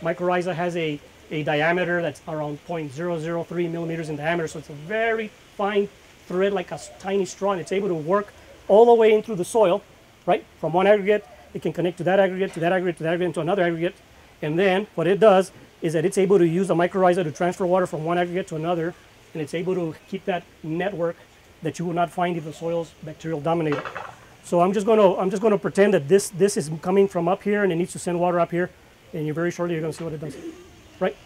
Mycorrhiza has a diameter that's around 0.003 millimeters in diameter, so it's a very fine thread, like a tiny straw, and it's able to work all the way in through the soil, right? From one aggregate, it can connect to that aggregate, to that aggregate, to that aggregate, to another aggregate, and then what it does is that it's able to use the mycorrhiza to transfer water from one aggregate to another, and it's able to keep that network that you will not find if the soil's bacterial dominated. So I'm just going to pretend that this is coming from up here and it needs to send water up here, and very shortly you're going to see what it does, right?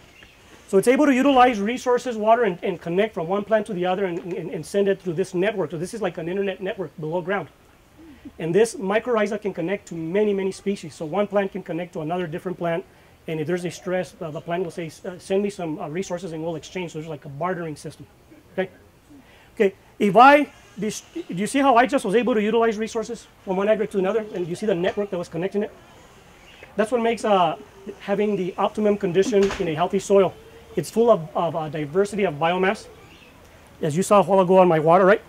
So it's able to utilize resources, water, and connect from one plant to the other and send it through this network. So this is like an internet network below ground. And this mycorrhiza can connect to many, many species. So one plant can connect to another different plant, and if there's a stress, the plant will say, send me some resources and we'll exchange. So there's like a bartering system, okay? Okay, do you see how I just was able to utilize resources from one aggregate to another? And you see the network that was connecting it? That's what makes having the optimum condition in a healthy soil. It's full of a diversity of biomass. As you saw a while ago on my water, right?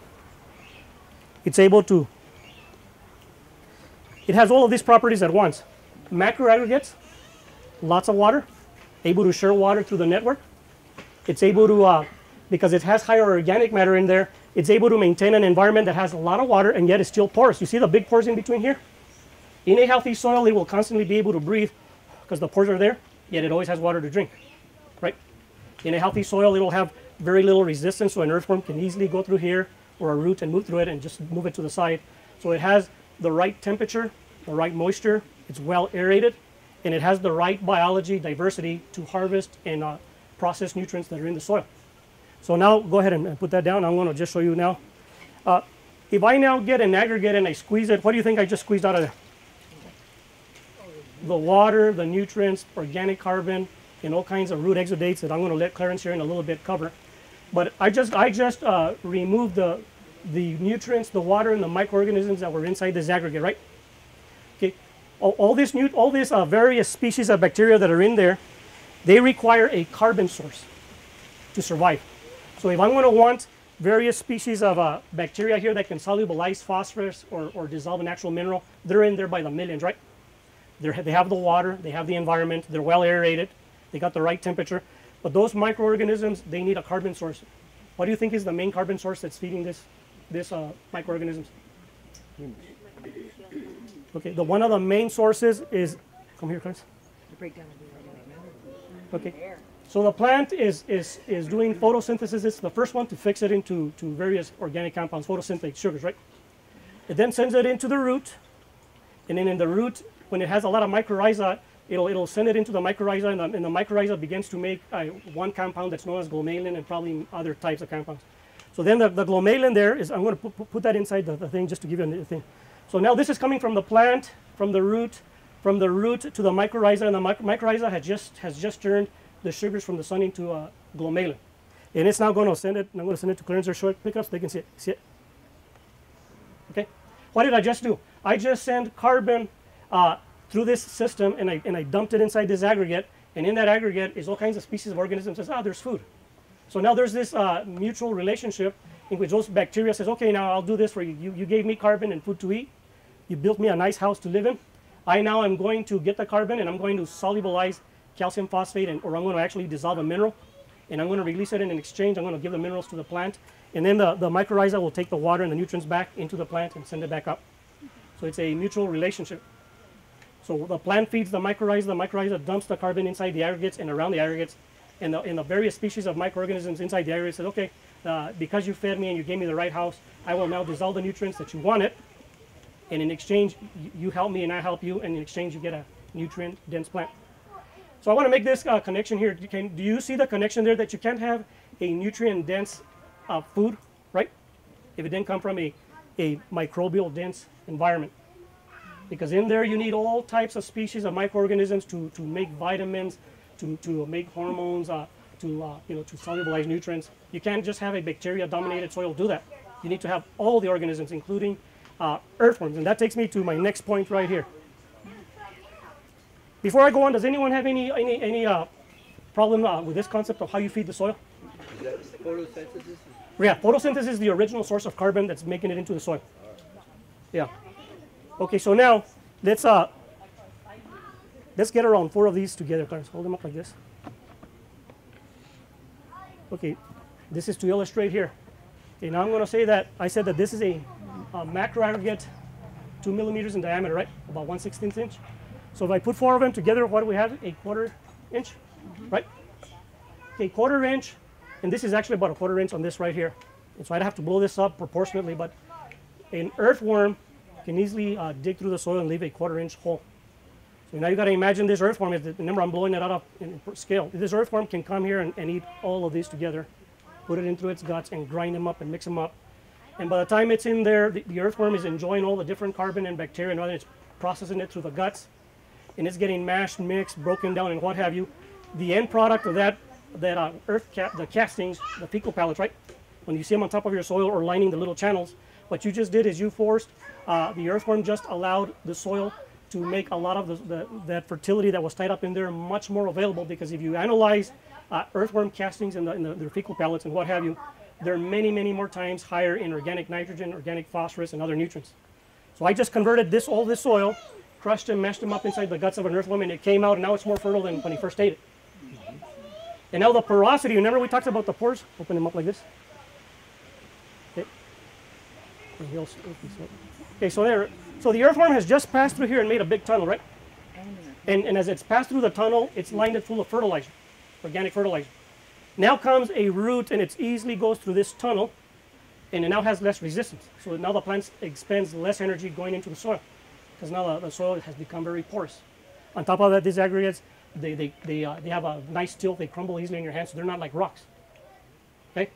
It's able to, it has all of these properties at once. Macro aggregates, lots of water, able to share water through the network. It's able to, because it has higher organic matter in there, it's able to maintain an environment that has a lot of water and yet it's still porous. You see the big pores in between here? In a healthy soil, it will constantly be able to breathe because the pores are there, yet it always has water to drink, right? In a healthy soil, it will have very little resistance, so an earthworm can easily go through here or a root and move through it and just move it to the side. So it has the right temperature, the right moisture, it's well aerated, and it has the right biology diversity to harvest and process nutrients that are in the soil. So now go ahead and put that down. I'm going to just show you now. If I now get an aggregate and I squeeze it, what do you think I just squeezed out of there? The water, the nutrients, organic carbon, and all kinds of root exudates that I'm going to let Clarence here in a little bit cover. But I just removed the nutrients, the water, and the microorganisms that were inside this aggregate, right? Okay, all these various species of bacteria that are in there, they require a carbon source to survive. So if I'm going to want various species of bacteria here that can solubilize phosphorus or dissolve a natural mineral, they're in there by the millions, right? They have the water, they have the environment, they're well aerated, they got the right temperature. But those microorganisms, they need a carbon source. What do you think is the main carbon source that's feeding this microorganisms? Okay, one of the main sources is, come here, Clarence. Okay, so the plant is doing photosynthesis. It's the first one to fix it into various organic compounds, photosynthetic sugars, right? It then sends it into the root, and then in the root, when it has a lot of mycorrhiza, it'll send it into the mycorrhiza, and the mycorrhiza begins to make one compound that's known as glomalin and probably other types of compounds. So then the glomalin there is, I'm going to put that inside the thing just to give you a thing. So now this is coming from the plant, from the root to the mycorrhiza, and the mycorrhiza has just turned the sugars from the sun into glomalin. And it's now going to send it, and I'm going to send it to Clarence or short pickups, they can see it. See it? Okay? What did I just do? I just sent carbon through this system, and I dumped it inside this aggregate, and in that aggregate is all kinds of species of organisms. Says, there's food. So now there's this mutual relationship in which those bacteria says, okay, now I'll do this for you. You gave me carbon and food to eat. You built me a nice house to live in. I now am going to get the carbon and I'm going to solubilize calcium phosphate, or I'm going to actually dissolve a mineral, and I'm going to release it, and in exchange I'm going to give the minerals to the plant, and then the mycorrhiza will take the water and the nutrients back into the plant and send it back up. So it's a mutual relationship. So the plant feeds the mycorrhiza dumps the carbon inside the aggregates and around the aggregates, and the various species of microorganisms inside the aggregate says, okay, because you fed me and you gave me the right house, I will now dissolve the nutrients that you wanted, and in exchange you help me and I help you, and in exchange you get a nutrient dense plant. So I want to make this connection here. Do you see the connection there that you can't have a nutrient dense food, right? If it didn't come from a microbial dense environment. Because in there you need all types of species of microorganisms to make vitamins, to make hormones, to solubilize nutrients. You can't just have a bacteria dominated soil do that. You need to have all the organisms, including earthworms. And that takes me to my next point right here. Before I go on, does anyone have any problem with this concept of how you feed the soil? Is that photosynthesis? Yeah, photosynthesis is the original source of carbon that's making it into the soil. Yeah. Okay, so now let's get around 4 of these together, Clarence. Hold them up like this. Okay, this is to illustrate here. Okay, now I'm going to say that I said that this is a macro aggregate, 2 millimeters in diameter, right? About 1/16 inch. So if I put 4 of them together, what do we have? A 1/4 inch, right? Okay, 1/4 inch, and this is actually about a 1/4 inch on this right here. And so I'd have to blow this up proportionately, but an earthworm can easily dig through the soil and leave a 1/4-inch hole. So now you got to imagine this earthworm. Remember, I'm blowing it out of in scale. This earthworm can come here and eat all of these together, put it into its guts and grind them up and mix them up. And by the time it's in there, the earthworm is enjoying all the different carbon and bacteria, and it's processing it through the guts, and it's getting mashed, mixed, broken down, and what have you. The end product of the castings, the fecal pellets, right? When you see them on top of your soil or lining the little channels, what you just did is you forced, the earthworm just allowed the soil to make a lot of that fertility that was tied up in there much more available, because if you analyze earthworm castings in their fecal pellets and what have you, they're many, many more times higher in organic nitrogen, organic phosphorus, and other nutrients. So I just converted all this soil, crushed them, mashed them up inside the guts of an earthworm, and it came out, and now it's more fertile than when he first ate it. And now the porosity, remember we talked about the pores? Open them up like this. Okay. Okay, so the earthworm has just passed through here and made a big tunnel, right? And as it's passed through the tunnel, it's lined it full of fertilizer, organic fertilizer. Now comes a root, and it easily goes through this tunnel, and it now has less resistance. So now the plant expends less energy going into the soil, because now the soil has become very porous. On top of that, these aggregates, they have a nice tilth. They crumble easily in your hands, so they're not like rocks. Okay?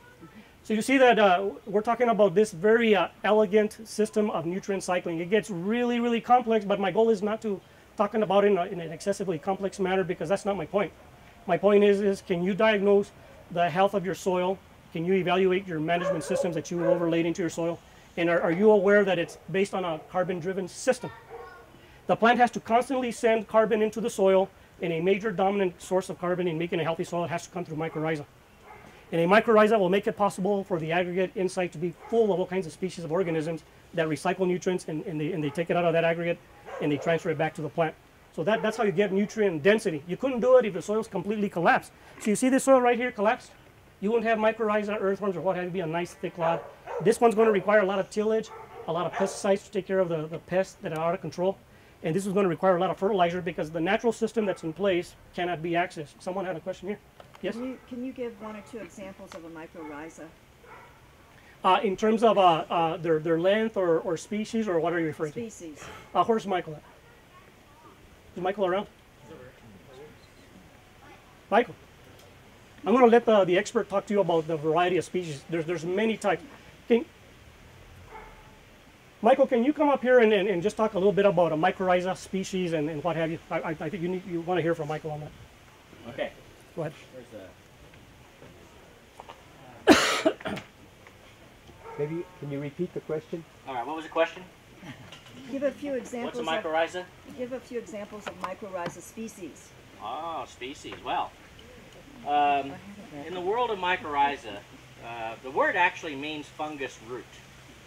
So you see that we're talking about this very elegant system of nutrient cycling. It gets really, really complex, but my goal is not to talking about it in an excessively complex manner, because that's not my point. My point is can you diagnose the health of your soil? Can you evaluate your management systems that you overlaid into your soil? And are you aware that it's based on a carbon-driven system? The plant has to constantly send carbon into the soil, and a major dominant source of carbon in making a healthy soil has to come through mycorrhiza. And a mycorrhiza will make it possible for the aggregate inside to be full of all kinds of species of organisms that recycle nutrients, and they take it out of that aggregate and they transfer it back to the plant. So that's how you get nutrient density. You couldn't do it if the soil's completely collapsed. So you see this soil right here collapsed? You won't have mycorrhiza, earthworms, or what have you, be a nice thick clod. This one's going to require a lot of tillage, a lot of pesticides to take care of the pests that are out of control. And this is going to require a lot of fertilizer, because the natural system that's in place cannot be accessed. Someone had a question here? Yes? Can you give 1 or 2 examples of a mycorrhiza? In terms of their length or species, or what are you referring to? Species. Where's Michael at? Is Michael around? Michael, I'm going to let the expert talk to you about the variety of species. There's many types. Michael, can you come up here and just talk a little bit about a mycorrhiza species and what have you? I think you want to hear from Michael on that. Okay. Go ahead. Maybe can you repeat the question? All right, what was the question? Give a few examples. What's a mycorrhiza? Give a few examples of mycorrhiza species. Oh, species. Well, in the world of mycorrhiza, the word actually means fungus root,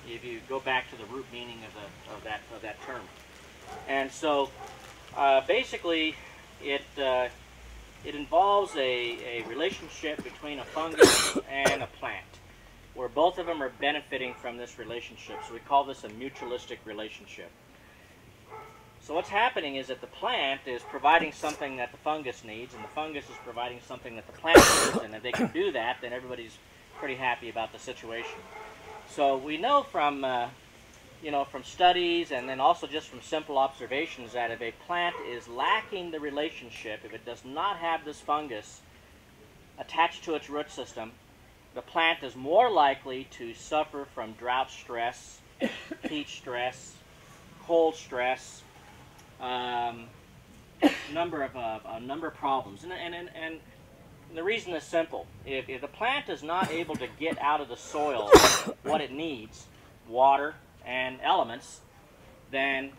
if you go back to the root meaning of that term. And so basically it involves a relationship between a fungus and a plant, where both of them are benefiting from this relationship. So we call this a mutualistic relationship. So what's happening is that the plant is providing something that the fungus needs, and the fungus is providing something that the plant needs, and if they can do that, then everybody's pretty happy about the situation. So we know from from studies, and then also just from simple observations, that if a plant is lacking the relationship, if it does not have this fungus attached to its root system, the plant is more likely to suffer from drought stress, heat stress, cold stress, number of problems, and the reason is simple. If the plant is not able to get out of the soil what it needs, water and elements, then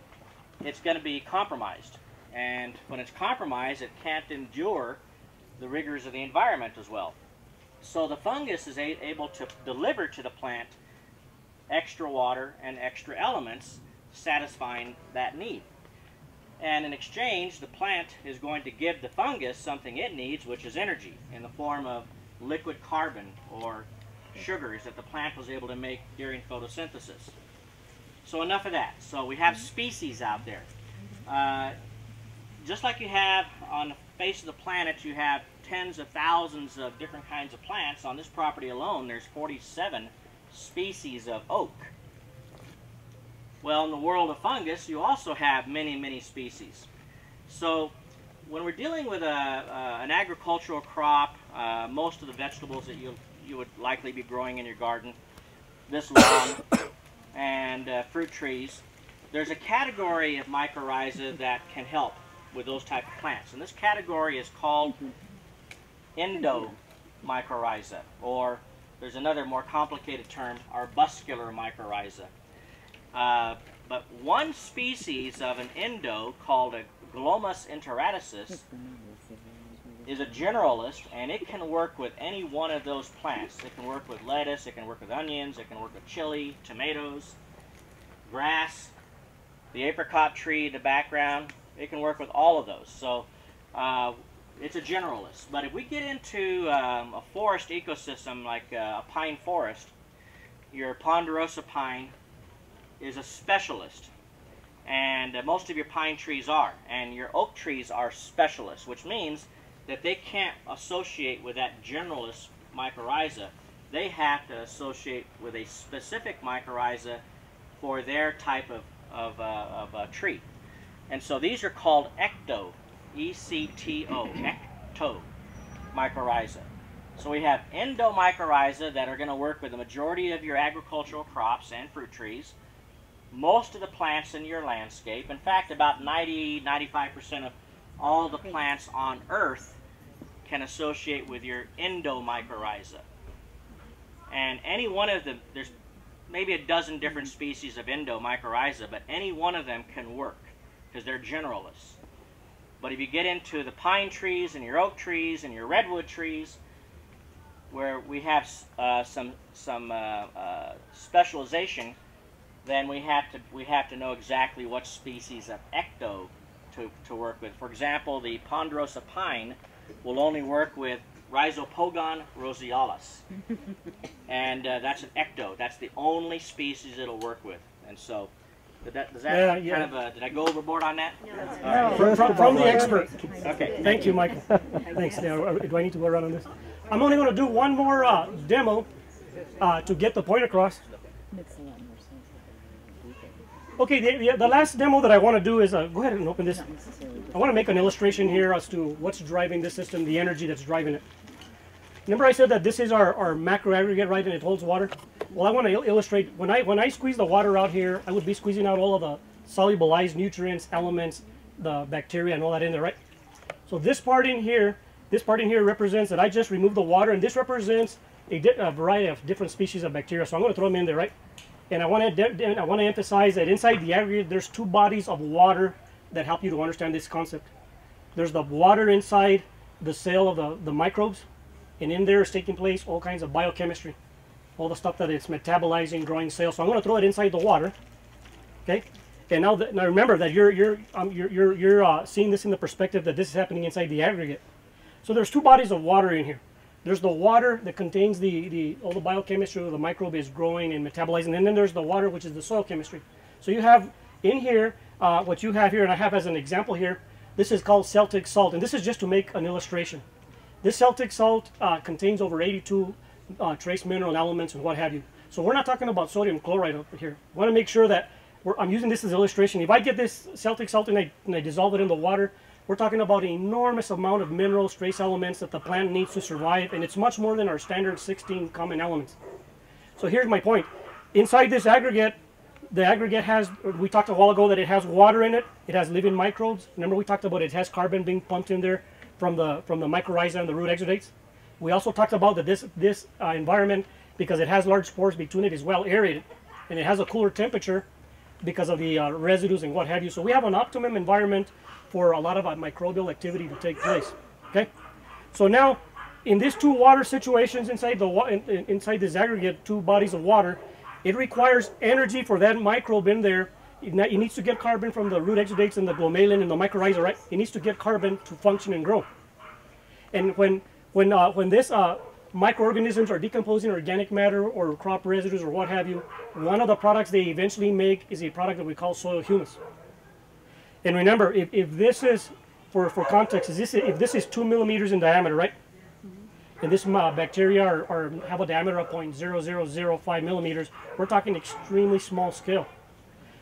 it's going to be compromised. And when it's compromised, it can't endure the rigors of the environment as well. So the fungus is able to deliver to the plant extra water and extra elements, satisfying that need. And in exchange, the plant is going to give the fungus something it needs, which is energy, in the form of liquid carbon or sugars that the plant was able to make during photosynthesis. So enough of that. So we have species out there. Just like you have on the face of the planet, you have tens of thousands of different kinds of plants. On this property alone, there's 47 species of oak. Well, in the world of fungus, you also have many, many species. So when we're dealing with an agricultural crop, most of the vegetables that you would likely be growing in your garden, this lawn, and fruit trees, there's a category of mycorrhiza that can help with those type of plants. And this category is called endomycorrhiza, or there's another more complicated term, arbuscular mycorrhiza. But one species of an endo called a Glomus interradicis is a generalist, and it can work with any one of those plants. It can work with lettuce, it can work with onions, it can work with chili, tomatoes, grass, the apricot tree in the background. It can work with all of those. So it's a generalist. But if we get into a forest ecosystem like a pine forest, your ponderosa pine is a specialist. And most of your pine trees are. And your oak trees are specialists, which means that they can't associate with that generalist mycorrhiza. They have to associate with a specific mycorrhiza for their type of tree. And so these are called ecto, E-C-T-O, ecto mycorrhiza. So we have endomycorrhiza that are going to work with the majority of your agricultural crops and fruit trees, most of the plants in your landscape. In fact, about 90-95% of all the plants on Earth can associate with your endomycorrhiza. And any one of them, there's maybe a dozen different species of endomycorrhiza, but any one of them can work because they're generalists. But if you get into the pine trees and your oak trees and your redwood trees, where we have some specialization, then we have to know exactly what species of ecto to work with. For example, the ponderosa pine will only work with Rhizopogon rosealis, and that's an ecto. That's the only species it'll work with. And so, did I go overboard on that? No. From the expert. Okay. Thank you, Michael. Thanks. Now, do I need to go around on this? I'm only going to do one more demo to get the point across. Okay, the last demo that I want to do is, go ahead and open this. I want to make an illustration here as to what's driving this system, the energy that's driving it. Remember I said that this is our macro aggregate, right, and it holds water? Well, I want to illustrate, when I squeeze the water out here, I would be squeezing out all of the solubilized nutrients, elements, the bacteria, and all that in there, right? So this part in here represents that I just removed the water, and this represents a variety of different species of bacteria. So I'm going to throw them in there, right? And I want to emphasize that inside the aggregate, there's two bodies of water that help you to understand this concept. There's the water inside the cell of the microbes, and in there is taking place all kinds of biochemistry, all the stuff that it's metabolizing, growing cells. So I'm going to throw it inside the water, okay? And now remember that you're seeing this in the perspective that this is happening inside the aggregate. So there's two bodies of water in here. There's the water that contains all the biochemistry of the microbe is growing and metabolizing, and then there's the water, which is the soil chemistry. So you have in here what you have here, and I have as an example here, this is called Celtic salt, and this is just to make an illustration. This Celtic salt contains over 82 trace mineral elements and what have you. So we're not talking about sodium chloride over here. I want to make sure that I'm using this as an illustration. If I get this Celtic salt and I dissolve it in the water, we're talking about an enormous amount of minerals, trace elements that the plant needs to survive, and it's much more than our standard 16 common elements. So here's my point. Inside this aggregate, the aggregate has, we talked a while ago that it has water in it, it has living microbes. Remember we talked about it has carbon being pumped in there from the mycorrhiza and the root exudates. We also talked about that this environment, because it has large pores between it, is well aerated, and it has a cooler temperature because of the residues and what have you. So we have an optimum environment for a lot of microbial activity to take place. Okay, so now in these two water situations inside this aggregate, two bodies of water, it requires energy for that microbe in there. It needs to get carbon from the root exudates and the glomalin and the mycorrhiza, right? It needs to get carbon to function and grow. And when this microorganisms are decomposing organic matter or crop residues or what have you, one of the products they eventually make is a product that we call soil humus. And remember, if this is, for context, if this is 2 millimeters in diameter, right? And this bacteria have a diameter of 0.0005 millimeters, we're talking extremely small scale.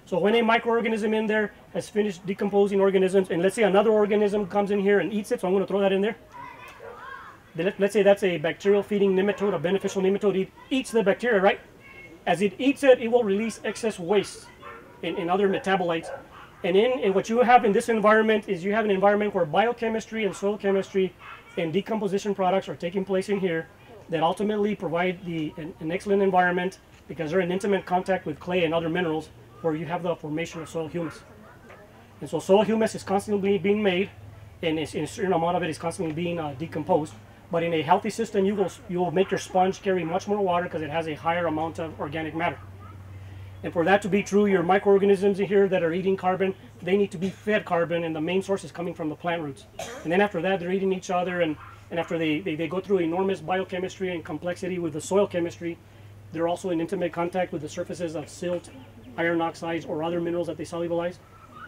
So when a microorganism in there has finished decomposing organisms, and let's say another organism comes in here and eats it, so I'm going to throw that in there. Let's say that's a bacterial feeding nematode, a beneficial nematode. It eats the bacteria, right? As it eats it, it will release excess waste and other metabolites. And what you have in this environment is you have an environment where biochemistry and soil chemistry and decomposition products are taking place in here that ultimately provide an excellent environment because they're in intimate contact with clay and other minerals where you have the formation of soil humus. And so soil humus is constantly being made, and in a certain amount of it is constantly being decomposed. But in a healthy system, you will make your sponge carry much more water because it has a higher amount of organic matter. And for that to be true, your microorganisms in here that are eating carbon, they need to be fed carbon, and the main source is coming from the plant roots. And then after that, they're eating each other, and after they go through enormous biochemistry and complexity with the soil chemistry, they're also in intimate contact with the surfaces of silt, iron oxides, or other minerals that they solubilize.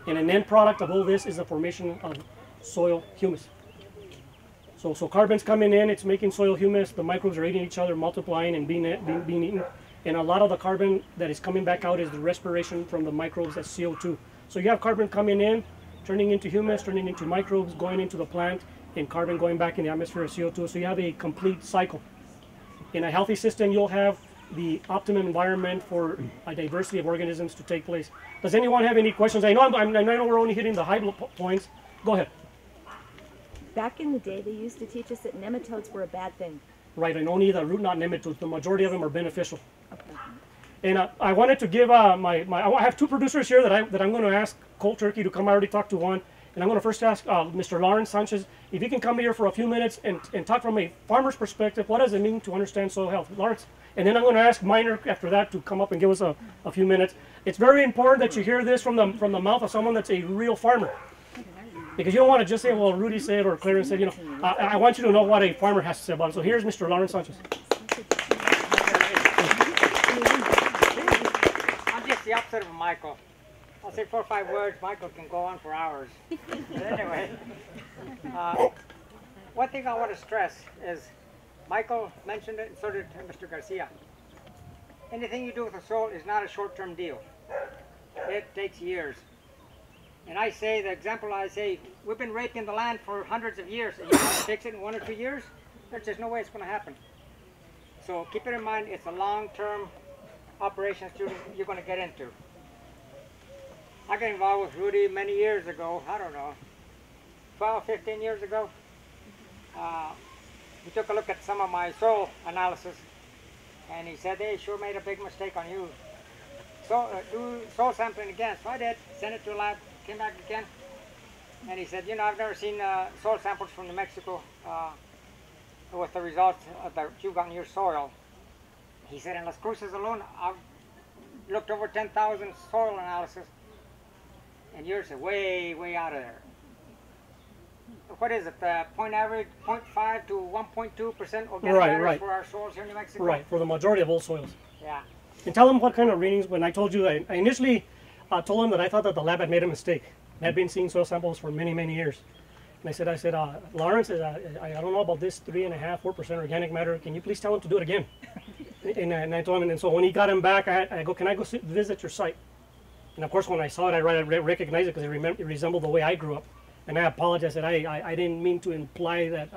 And an end product of all this is the formation of soil humus. So carbon's coming in, it's making soil humus, the microbes are eating each other, multiplying and being eaten. And a lot of the carbon that is coming back out is the respiration from the microbes as CO2. So you have carbon coming in, turning into humus, turning into microbes, going into the plant, and carbon going back in the atmosphere as CO2. So you have a complete cycle. In a healthy system, you'll have the optimum environment for a diversity of organisms to take place. Does anyone have any questions? I know we're only hitting the high points. Go ahead. Back in the day, they used to teach us that nematodes were a bad thing. Right, and only the root knot nematodes. The majority of them are beneficial. Okay. And I wanted to give I have two producers here that I'm going to ask cold turkey to come. I already talked to one, and I'm going to first ask Mr. Lawrence Sanchez if he can come here for a few minutes and talk from a farmer's perspective. What does it mean to understand soil health, Lawrence? And then I'm going to ask Miner after that to come up and give us a few minutes. It's very important that you hear this from the mouth of someone that's a real farmer. Because you don't want to just say, well, Rudy said or Clarence said, you know. I want you to know what a farmer has to say about it. So here's Mr. Lawrence Sanchez. I'm just the opposite of Michael. I'll say 4 or 5 words. Michael can go on for hours. But anyway, one thing I want to stress is Michael mentioned it, and so did Mr. Garcia. Anything you do with the soil is not a short-term deal. It takes years. And I say, the example I say, we've been raping the land for hundreds of years, and you want to fix it in 1 or 2 years? There's just no way it's going to happen. So keep it in mind, it's a long-term operation you're going to get into. I got involved with Rudy many years ago, I don't know, 12, 15 years ago. He took a look at some of my soil analysis, and he said, hey, sure made a big mistake on you. So do soil sampling again. So I did, sent it to a lab, came back again, and he said, you know, I've never seen soil samples from New Mexico with the results that you got in your soil. He said, in Las Cruces alone, I've looked over 10,000 soil analysis, and yours is way, way out of there. What is it, point average, 0.5 to 1.2% organic matter for our soils here in New Mexico? Right, for the majority of all soils. Yeah. And tell them what kind of readings, when I told you, I initially told him that I thought that the lab had made a mistake. I had been seeing soil samples for many, many years. And I said, Lawrence, I don't know about this 3.5%, 4% organic matter. Can you please tell him to do it again? and I told him, and so when he got him back, I go, can I go visit your site? And of course, when I saw it, I recognized it because it resembled the way I grew up. And I apologized. I said, I didn't mean to imply that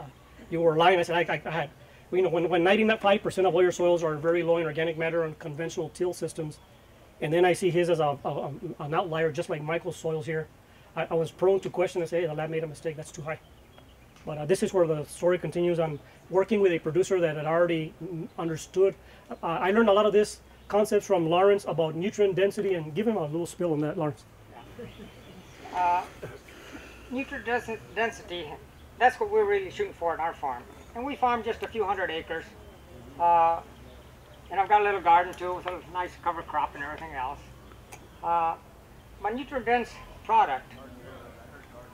you were lying. I said, I had, you know, when 95% of all your soils are very low in organic matter on conventional till systems, and then I see his as an outlier, just like Michael's soils here, I was prone to question and say, hey, the lab made a mistake. That's too high. But this is where the story continues. I'm working with a producer that had already understood. I learned a lot of this concepts from Lawrence about nutrient density, and give him a little spill on that, Lawrence. Nutrient density, that's what we're really shooting for at our farm. And we farm just a few hundred acres. And I've got a little garden too with a nice cover crop and everything else. My nutrient dense product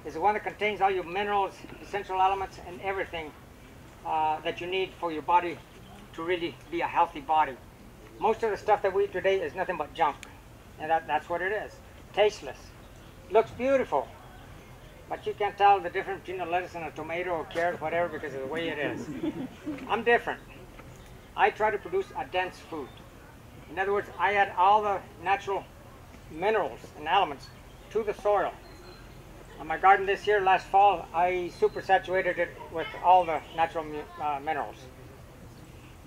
is the one that contains all your minerals, essential elements, and everything that you need for your body to really be a healthy body. Most of the stuff that we eat today is nothing but junk, and that's what it is. Tasteless. Looks beautiful, but you can't tell the difference between a lettuce and a tomato or carrot, whatever, because of the way it is. I'm different. I try to produce a dense food. In other words, I add all the natural minerals and elements to the soil. On my garden this year, last fall, I super saturated it with all the natural minerals.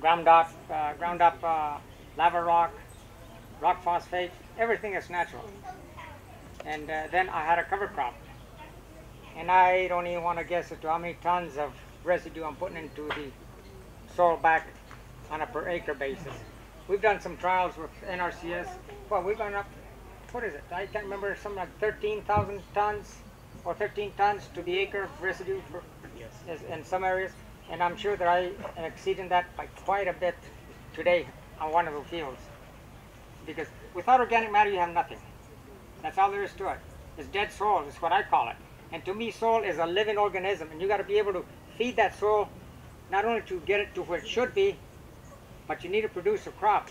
Ground up lava rock, rock phosphate, everything is natural. And then I had a cover crop. And I don't even want to guess as to how many tons of residue I'm putting into the soil back on a per acre basis. We've done some trials with NRCS. Well, we've gone up, what is it? I can't remember, something like 13,000 tons or 13 tons to the acre of residue for, in some areas. And I'm sure that I am exceeding that by quite a bit today on one of the fields. Because without organic matter, you have nothing. That's all there is to it. It's dead soil, is what I call it. And to me, soil is a living organism, and you got to be able to feed that soil, not only to get it to where it should be, but you need to produce a crop.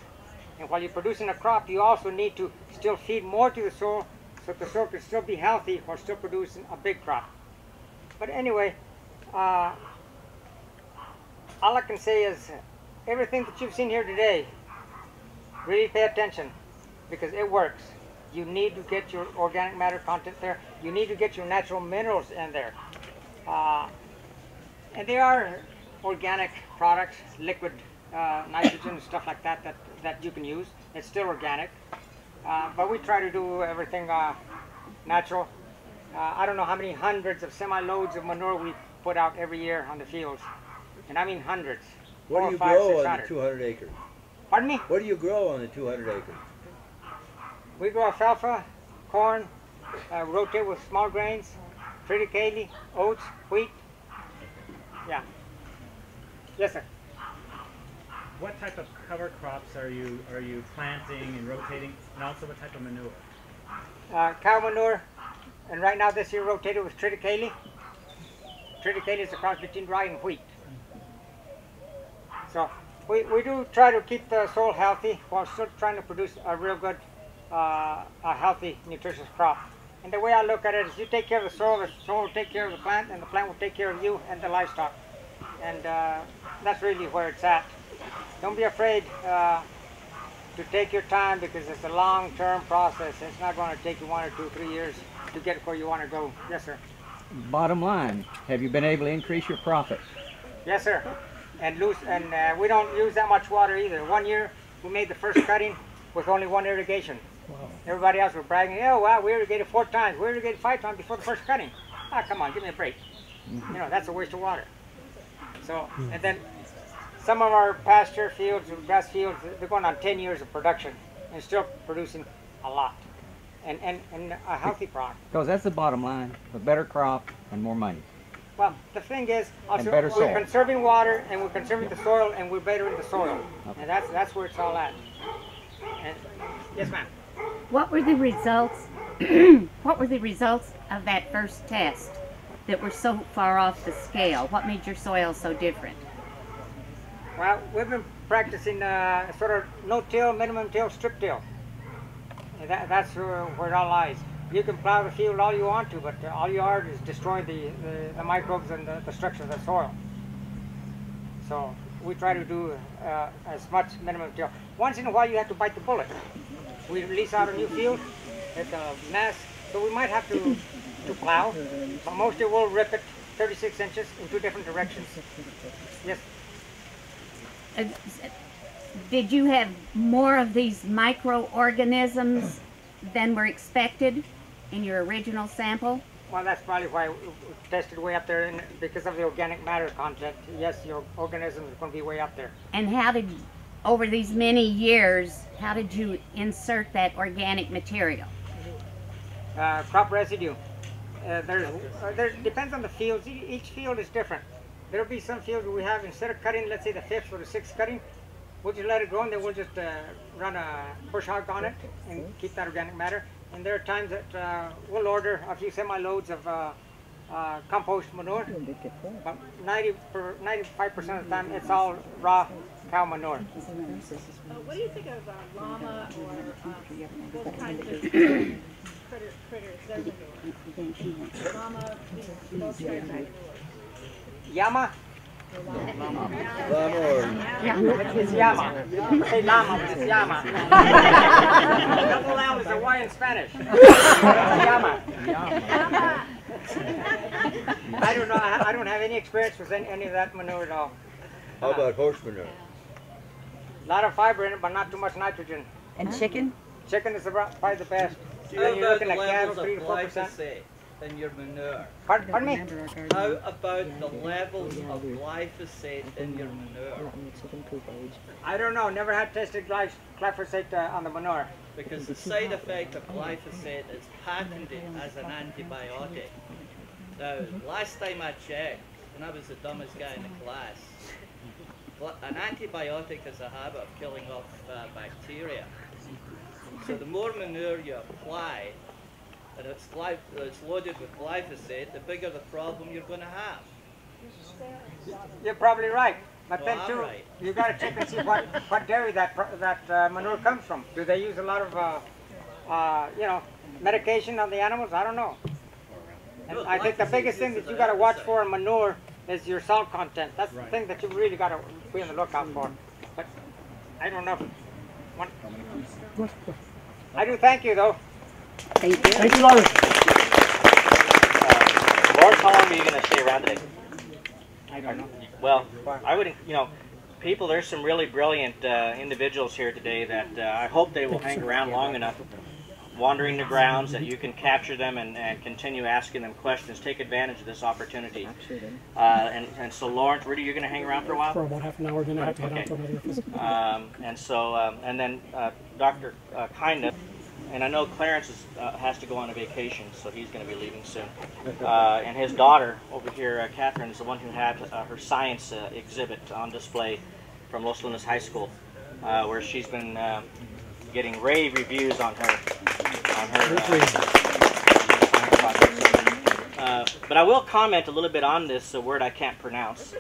And while you're producing a crop, you also need to still feed more to the soil, so that the soil can still be healthy while still producing a big crop. But anyway, all I can say is everything that you've seen here today, really pay attention, because it works. You need to get your organic matter content there. You need to get your natural minerals in there. And there are organic products, liquid nitrogen, stuff like that, that you can use. It's still organic. But we try to do everything natural. I don't know how many hundreds of semi-loads of manure we put out every year on the fields. And I mean hundreds. What do you grow on the 200 acres? Pardon me? What do you grow on the 200 acres? We grow alfalfa, corn, rotate with small grains, triticale, oats, wheat. Yeah. Yes, sir. What type of cover crops are you planting and rotating, and also what type of manure? Cow manure, and right now this year rotated with triticale. Triticale is a cross between rye and wheat. So we do try to keep the soil healthy while still trying to produce a real good, a healthy, nutritious crop. And the way I look at it is you take care of the soil will take care of the plant, and the plant will take care of you and the livestock. And that's really where it's at. Don't be afraid to take your time, because it's a long-term process. It's not going to take you 1 or 2 or 3 years to get where you want to go. Yes, sir. Bottom line, have you been able to increase your profit? Yes, sir. And we don't use that much water either. 1 year we made the first cutting with only 1 irrigation. Wow. Everybody else were bragging, oh wow, we irrigated 4 times, we irrigated 5 times before the first cutting. Ah, come on, give me a break. You know, that's a waste of water. So, and then some of our pasture fields, grass fields, they're going on 10 years of production and still producing a lot. And a healthy product. Because that's the bottom line, a better crop and more money. Well, the thing is, also better we're soil. conserving water, and we're conserving the soil, and we're bettering the soil. Okay. And that's where it's all at. And, yes, ma'am. What were the results? What were the results of that first test that were so far off the scale? What made your soil so different? Well, we've been practicing sort of no-till, minimum-till, strip-till. And that's where it all lies. You can plow the field all you want to, but all you are is destroying the microbes and the structure of the soil. So we try to do as much minimum till. Once in a while you have to bite the bullet. We release out a new field, it's a mess, so we might have to plow, but mostly we'll rip it 36 inches in 2 different directions. Yes. Did you have more of these microorganisms than were expected in your original sample? Well, that's probably why we tested way up there, and because of the organic matter content. Yes, your organism is going to be way up there. And how did, over these many years, how did you insert that organic material? Crop residue. There depends on the fields. Each field is different. There'll be some fields where we have, instead of cutting, let's say the 5th or the 6th cutting, we'll just let it grow, and then we'll just run a push hog on it and keep that organic matter. And there are times that we'll order a few semi-loads of compost manure, but 95% of the time it's all raw cow manure. What do you think of llama or those kinds of critters, their manure? Llama, those kinds of manure. Llama? It's llama. Say llama, but it's llama. Double L is a Y in Spanish. Llama. I don't know. I don't have any experience with any of that manure at all. How about horse manure? A lot of fiber in it, but not too much nitrogen. And chicken? Chicken is probably the best. How about the levels of glyphosate in your manure? Pardon me? How about the levels of glyphosate in your manure? I don't know. Never had tested glyphosate on the manure. Because the side effect of glyphosate is patented as an antibiotic. Now, last time I checked, and I was the dumbest guy in the class, an antibiotic has a habit of killing off bacteria. So the more manure you apply, and it's loaded with glyphosate, the bigger the problem you're going to have. You're probably right. But Well, then I'm too, right. you got to check and see what dairy that manure comes from. Do they use a lot of medication on the animals? I don't know. And I think the biggest thing that you got to watch for in manure is your salt content. That's the thing that you really got to be on the lookout for. But I don't know. I do thank you though. Thank you. Thank you, Lawrence. Lawrence, how long are you going to stay around today? I don't know. Well, I would, people, there's some really brilliant individuals here today that I hope they will hang around long enough, wandering the grounds, that you can capture them and continue asking them questions. Take advantage of this opportunity. And so, Lawrence, Rudy, you're going to hang around for a while? For about half an hour, then I have to head out to another office. And then Dr. Kindness, and I know Clarence has to go on a vacation, so he's going to be leaving soon. And his daughter over here, Catherine, is the one who had her science exhibit on display from Los Lunas High School, where she's been getting rave reviews on her project. But I will comment a little bit on this word I can't pronounce,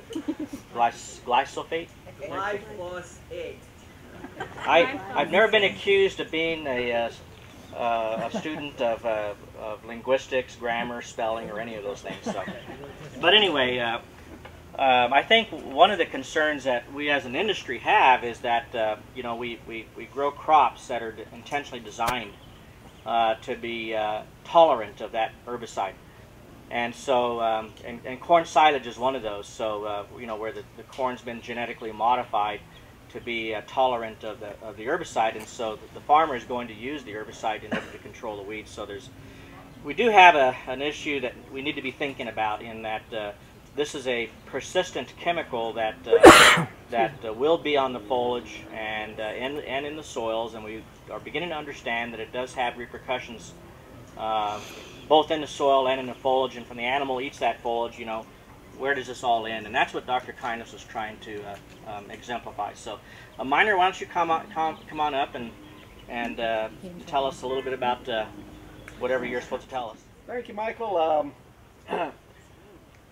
glyphosate. Glyphosate. I've never been accused of being a student of linguistics, grammar, spelling, or any of those things. So. But anyway, I think one of the concerns that we as an industry have is that we grow crops that are intentionally designed to be tolerant of that herbicide, and so and corn silage is one of those. So where the corn's been genetically modified to be tolerant of the herbicide, and so the farmer is going to use the herbicide in order to control the weeds. So we do have an issue that we need to be thinking about, in that this is a persistent chemical that will be on the foliage and in the soils, and we are beginning to understand that it does have repercussions both in the soil and in the foliage. And when the animal eats that foliage, where does this all end? And that's what Dr. Kindness was trying to exemplify. So, Miner, why don't you come on up and tell us a little bit about whatever you're supposed to tell us. Thank you, Michael.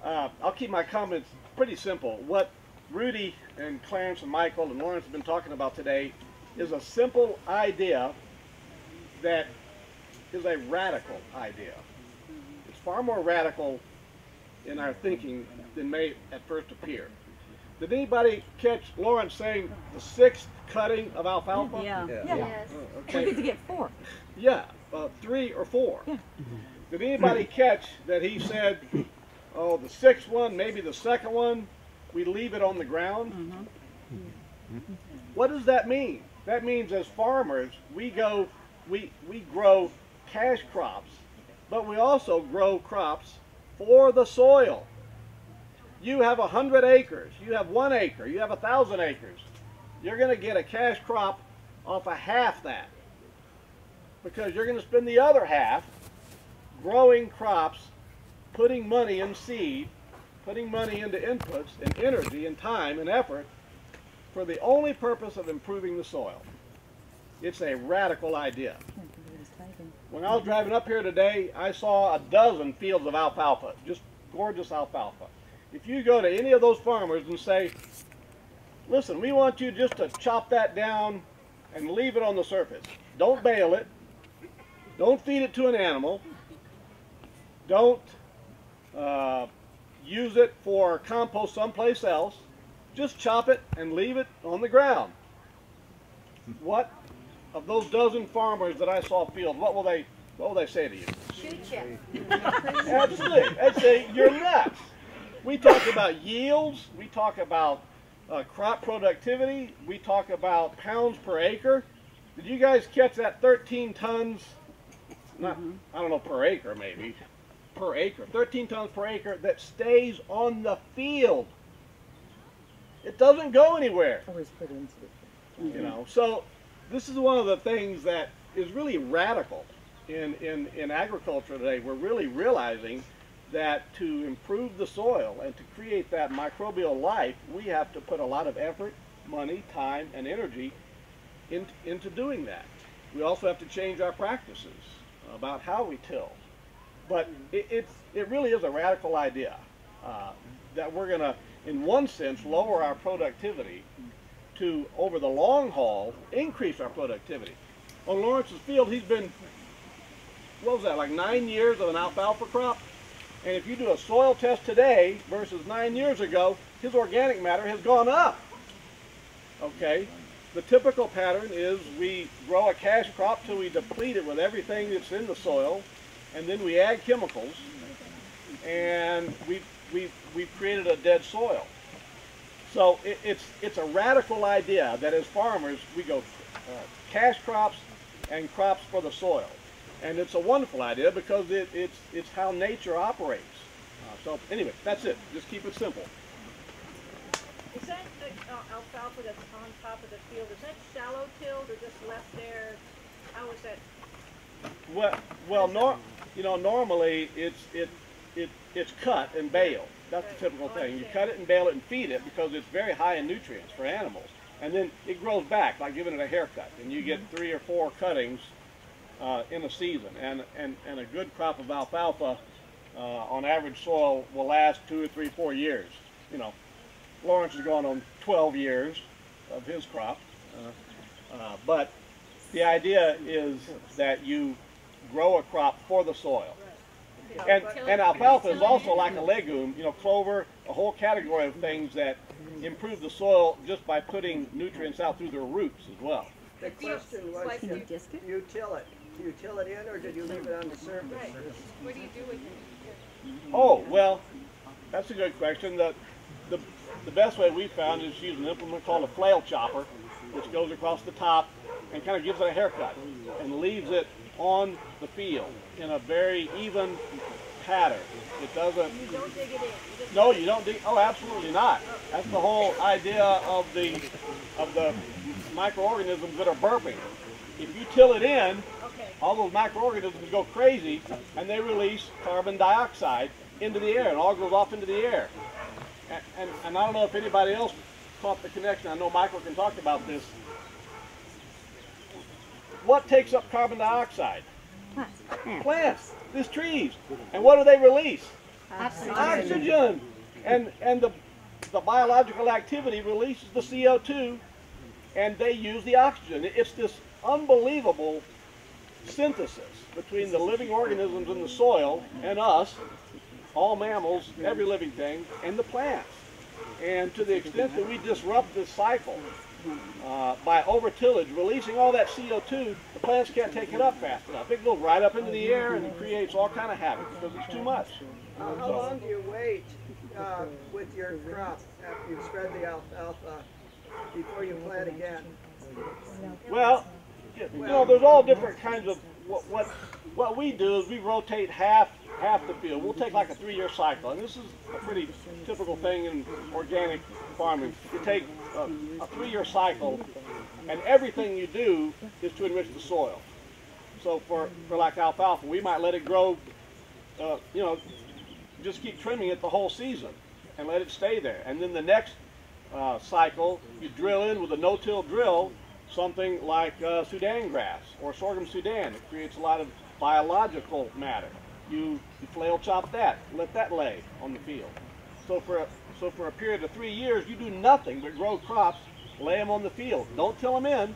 I'll keep my comments pretty simple. What Rudy and Clarence and Michael and Lawrence have been talking about today is a simple idea that is a radical idea. It's far more radical in our thinking than may at first appear. Did anybody catch Lawrence saying the 6th cutting of alfalfa? Yeah. Yes. Okay. We get to get 4. Yeah, 3 or 4. Yeah. Did anybody catch that he said, oh, the 6th one, maybe the 2nd one, we leave it on the ground? Mm-hmm. What does that mean? That means as farmers, we grow cash crops, but we also grow crops for the soil. You have 100 acres, you have 1 acre, you have 1,000 acres. You're going to get a cash crop off of half that, because you're going to spend the other half growing crops, putting money in seed, putting money into inputs and energy and time and effort for the only purpose of improving the soil. It's a radical idea. When I was driving up here today, I saw a dozen fields of alfalfa, just gorgeous alfalfa. If you go to any of those farmers and say, listen, we want you just to chop that down and leave it on the surface. Don't bale it. Don't feed it to an animal. Don't use it for compost someplace else, just chop it and leave it on the ground. What of those dozen farmers that I saw field, what will they say to you? Shoot you. Absolutely. They'd say, you're nuts. We talk about yields, we talk about crop productivity, we talk about pounds per acre. Did you guys catch that 13 tons, not, I don't know, per acre maybe, per acre, 13 tons per acre that stays on the field? It doesn't go anywhere. Always put into it. You know, so this is one of the things that is really radical in agriculture today. We're really realizing that to improve the soil and to create that microbial life, we have to put a lot of effort, money, time, and energy into doing that. We also have to change our practices about how we till. But it really is a radical idea that we're going to, in one sense, lower our productivity to, over the long haul, increase our productivity. On Lawrence's field, he's been, what was that, like 9 years of an alfalfa crop? And if you do a soil test today versus 9 years ago, his organic matter has gone up. Okay? The typical pattern is we grow a cash crop till we deplete it with everything that's in the soil, and then we add chemicals, and we've created a dead soil. So it's a radical idea that as farmers we go cash crops and crops for the soil. And it's a wonderful idea because it's how nature operates. So anyway, that's it. Just keep it simple. Is that alfalfa that's on top of the field, is that shallow tilled or just left there? How is that? Well, normally it's cut and baled. That's the typical thing. You cut it and bale it and feed it because it's very high in nutrients for animals. And then it grows back, like giving it a haircut. And you get 3 or 4 cuttings in a season. And a good crop of alfalfa on average soil will last 2 or 3, 4 years. You know, Lawrence has gone on 12 years of his crop. But the idea is that you grow a crop for the soil. And alfalfa is also like a legume, you know, clover, a whole category of things that improve the soil just by putting nutrients out through their roots as well. The question was, do you till it? Do you till it in or did you leave it on the surface? Right. What do you do with it? Oh, well, that's a good question. The best way we found is to use an implement called a flail chopper, which goes across the top and kind of gives it a haircut and leaves it on the field in a very even pattern. It doesn't. You don't dig it in. No, you don't dig. Oh, absolutely not. That's the whole idea of the microorganisms that are burping. If you till it in, all those microorganisms go crazy and they release carbon dioxide into the air. It all goes off into the air. And I don't know if anybody else caught the connection. I know Michael can talk about this. What takes up carbon dioxide? Plants. These trees. And what do they release? Oxygen. And the biological activity releases the CO2 and they use the oxygen. It's this unbelievable synthesis between the living organisms in the soil and us, all mammals, every living thing, and the plants. And to the extent that we disrupt this cycle by over-tillage, releasing all that CO2, the plants can't take it up fast enough. It goes right up into the air and it creates all kind of havoc because it's too much. How long do you wait with your crop after you spread the alfalfa before you plant again? Well, you know, there's all different kinds of, what we do is we rotate half the field. We'll take like a 3-year cycle, and this is a pretty typical thing in organic farming. You take a 3-year cycle, and everything you do is to enrich the soil. So for like alfalfa, we might let it grow, you know, just keep trimming it the whole season and let it stay there. And then the next cycle, you drill in with a no-till drill something like Sudan grass or sorghum Sudan. It creates a lot of biological matter. You flail chop that, let that lay on the field. So for a period of 3 years, you do nothing but grow crops, lay them on the field. Don't till them in,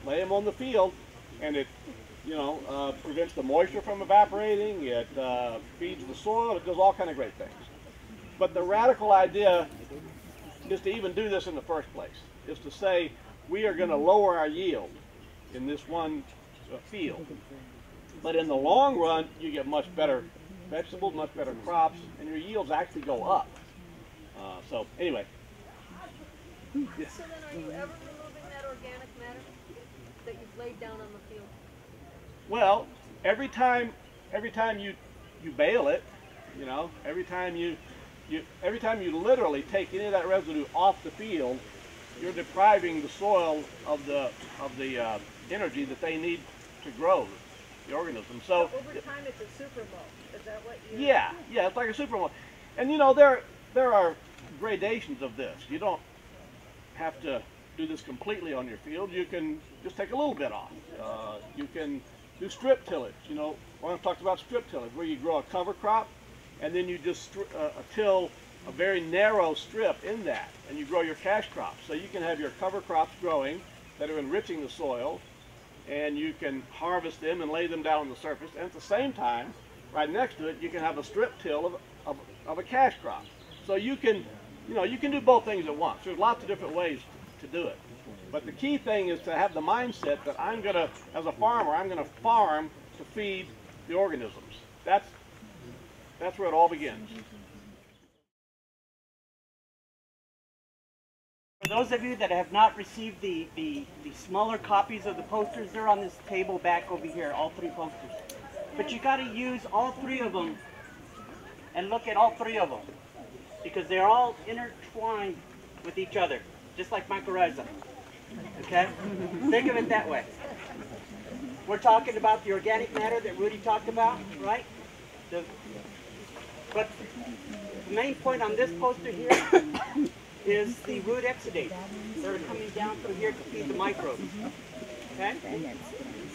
lay them on the field, and it, you know, prevents the moisture from evaporating. It feeds the soil. It does all kind of great things. But the radical idea is to even do this in the first place, is to say we are going to lower our yield in this one field. But in the long run, you get much better vegetables, much better crops, and your yields actually go up. So anyway. Yes. So then are you ever removing that organic matter that you've laid down on the field? Well, every time you bale it, you know, every time you literally take any of that residue off the field, you're depriving the soil of the energy that they need to grow the organism. So over time, it's a super mold. Is that what you? Yeah, it's like a super mold. And you know, there are gradations of this. You don't have to do this completely on your field. You can just take a little bit off. You can do strip tillage. You know, I talked about strip tillage, where you grow a cover crop, and then you just till a very narrow strip in that, and you grow your cash crops. So you can have your cover crops growing that are enriching the soil, and you can harvest them and lay them down on the surface. And at the same time, right next to it, you can have a strip till of a cash crop. So you can do both things at once. There's lots of different ways to do it. But the key thing is to have the mindset that I'm gonna, as a farmer, I'm gonna farm to feed the organisms. That's where it all begins. For those of you that have not received the smaller copies of the posters, they're on this table back over here, all 3 posters. But you got to use all 3 of them and look at all 3 of them, because they're all intertwined with each other, just like mycorrhiza. Okay? Think of it that way. We're talking about the organic matter that Rudy talked about, right? But the main point on this poster here is the root exudates that are coming down through here to feed the microbes. Okay?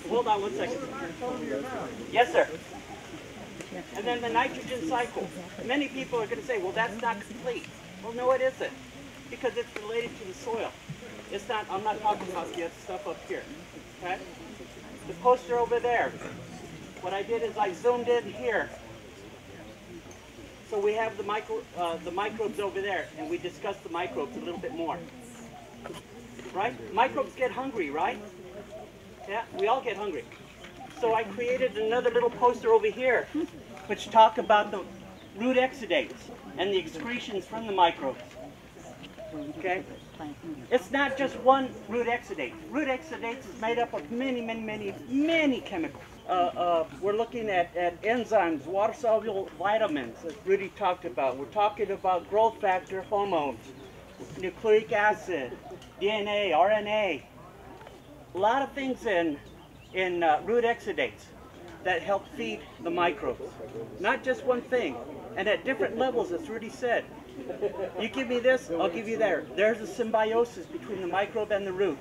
Hold on one second. Yes, sir. And then the nitrogen cycle. Many people are going to say, well, that's not complete. Well, no, it isn't, because it's related to the soil. It's not, I'm not talking about the stuff up here. Okay? The poster over there, what I did is I zoomed in here. So we have the microbes over there, and we discussed the microbes a little bit more. Right? Microbes get hungry, right? Yeah, we all get hungry. So I created another little poster over here, which talk about the root exudates and the excretions from the microbes. Okay? It's not just one root exudate. Root exudates is made up of many chemicals. We're looking at enzymes, water-soluble vitamins, as Rudy talked about. We're talking about growth factor hormones, nucleic acid, DNA, RNA. A lot of things in root exudates that help feed the microbes. Not just one thing, and at different levels, as Rudy said. You give me this, I'll give you that. There's a symbiosis between the microbe and the root,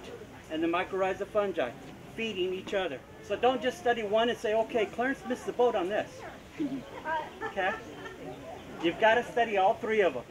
and the mycorrhiza fungi, feeding each other. So don't just study one and say, okay, Clarence missed the boat on this. Okay? You've got to study all 3 of them.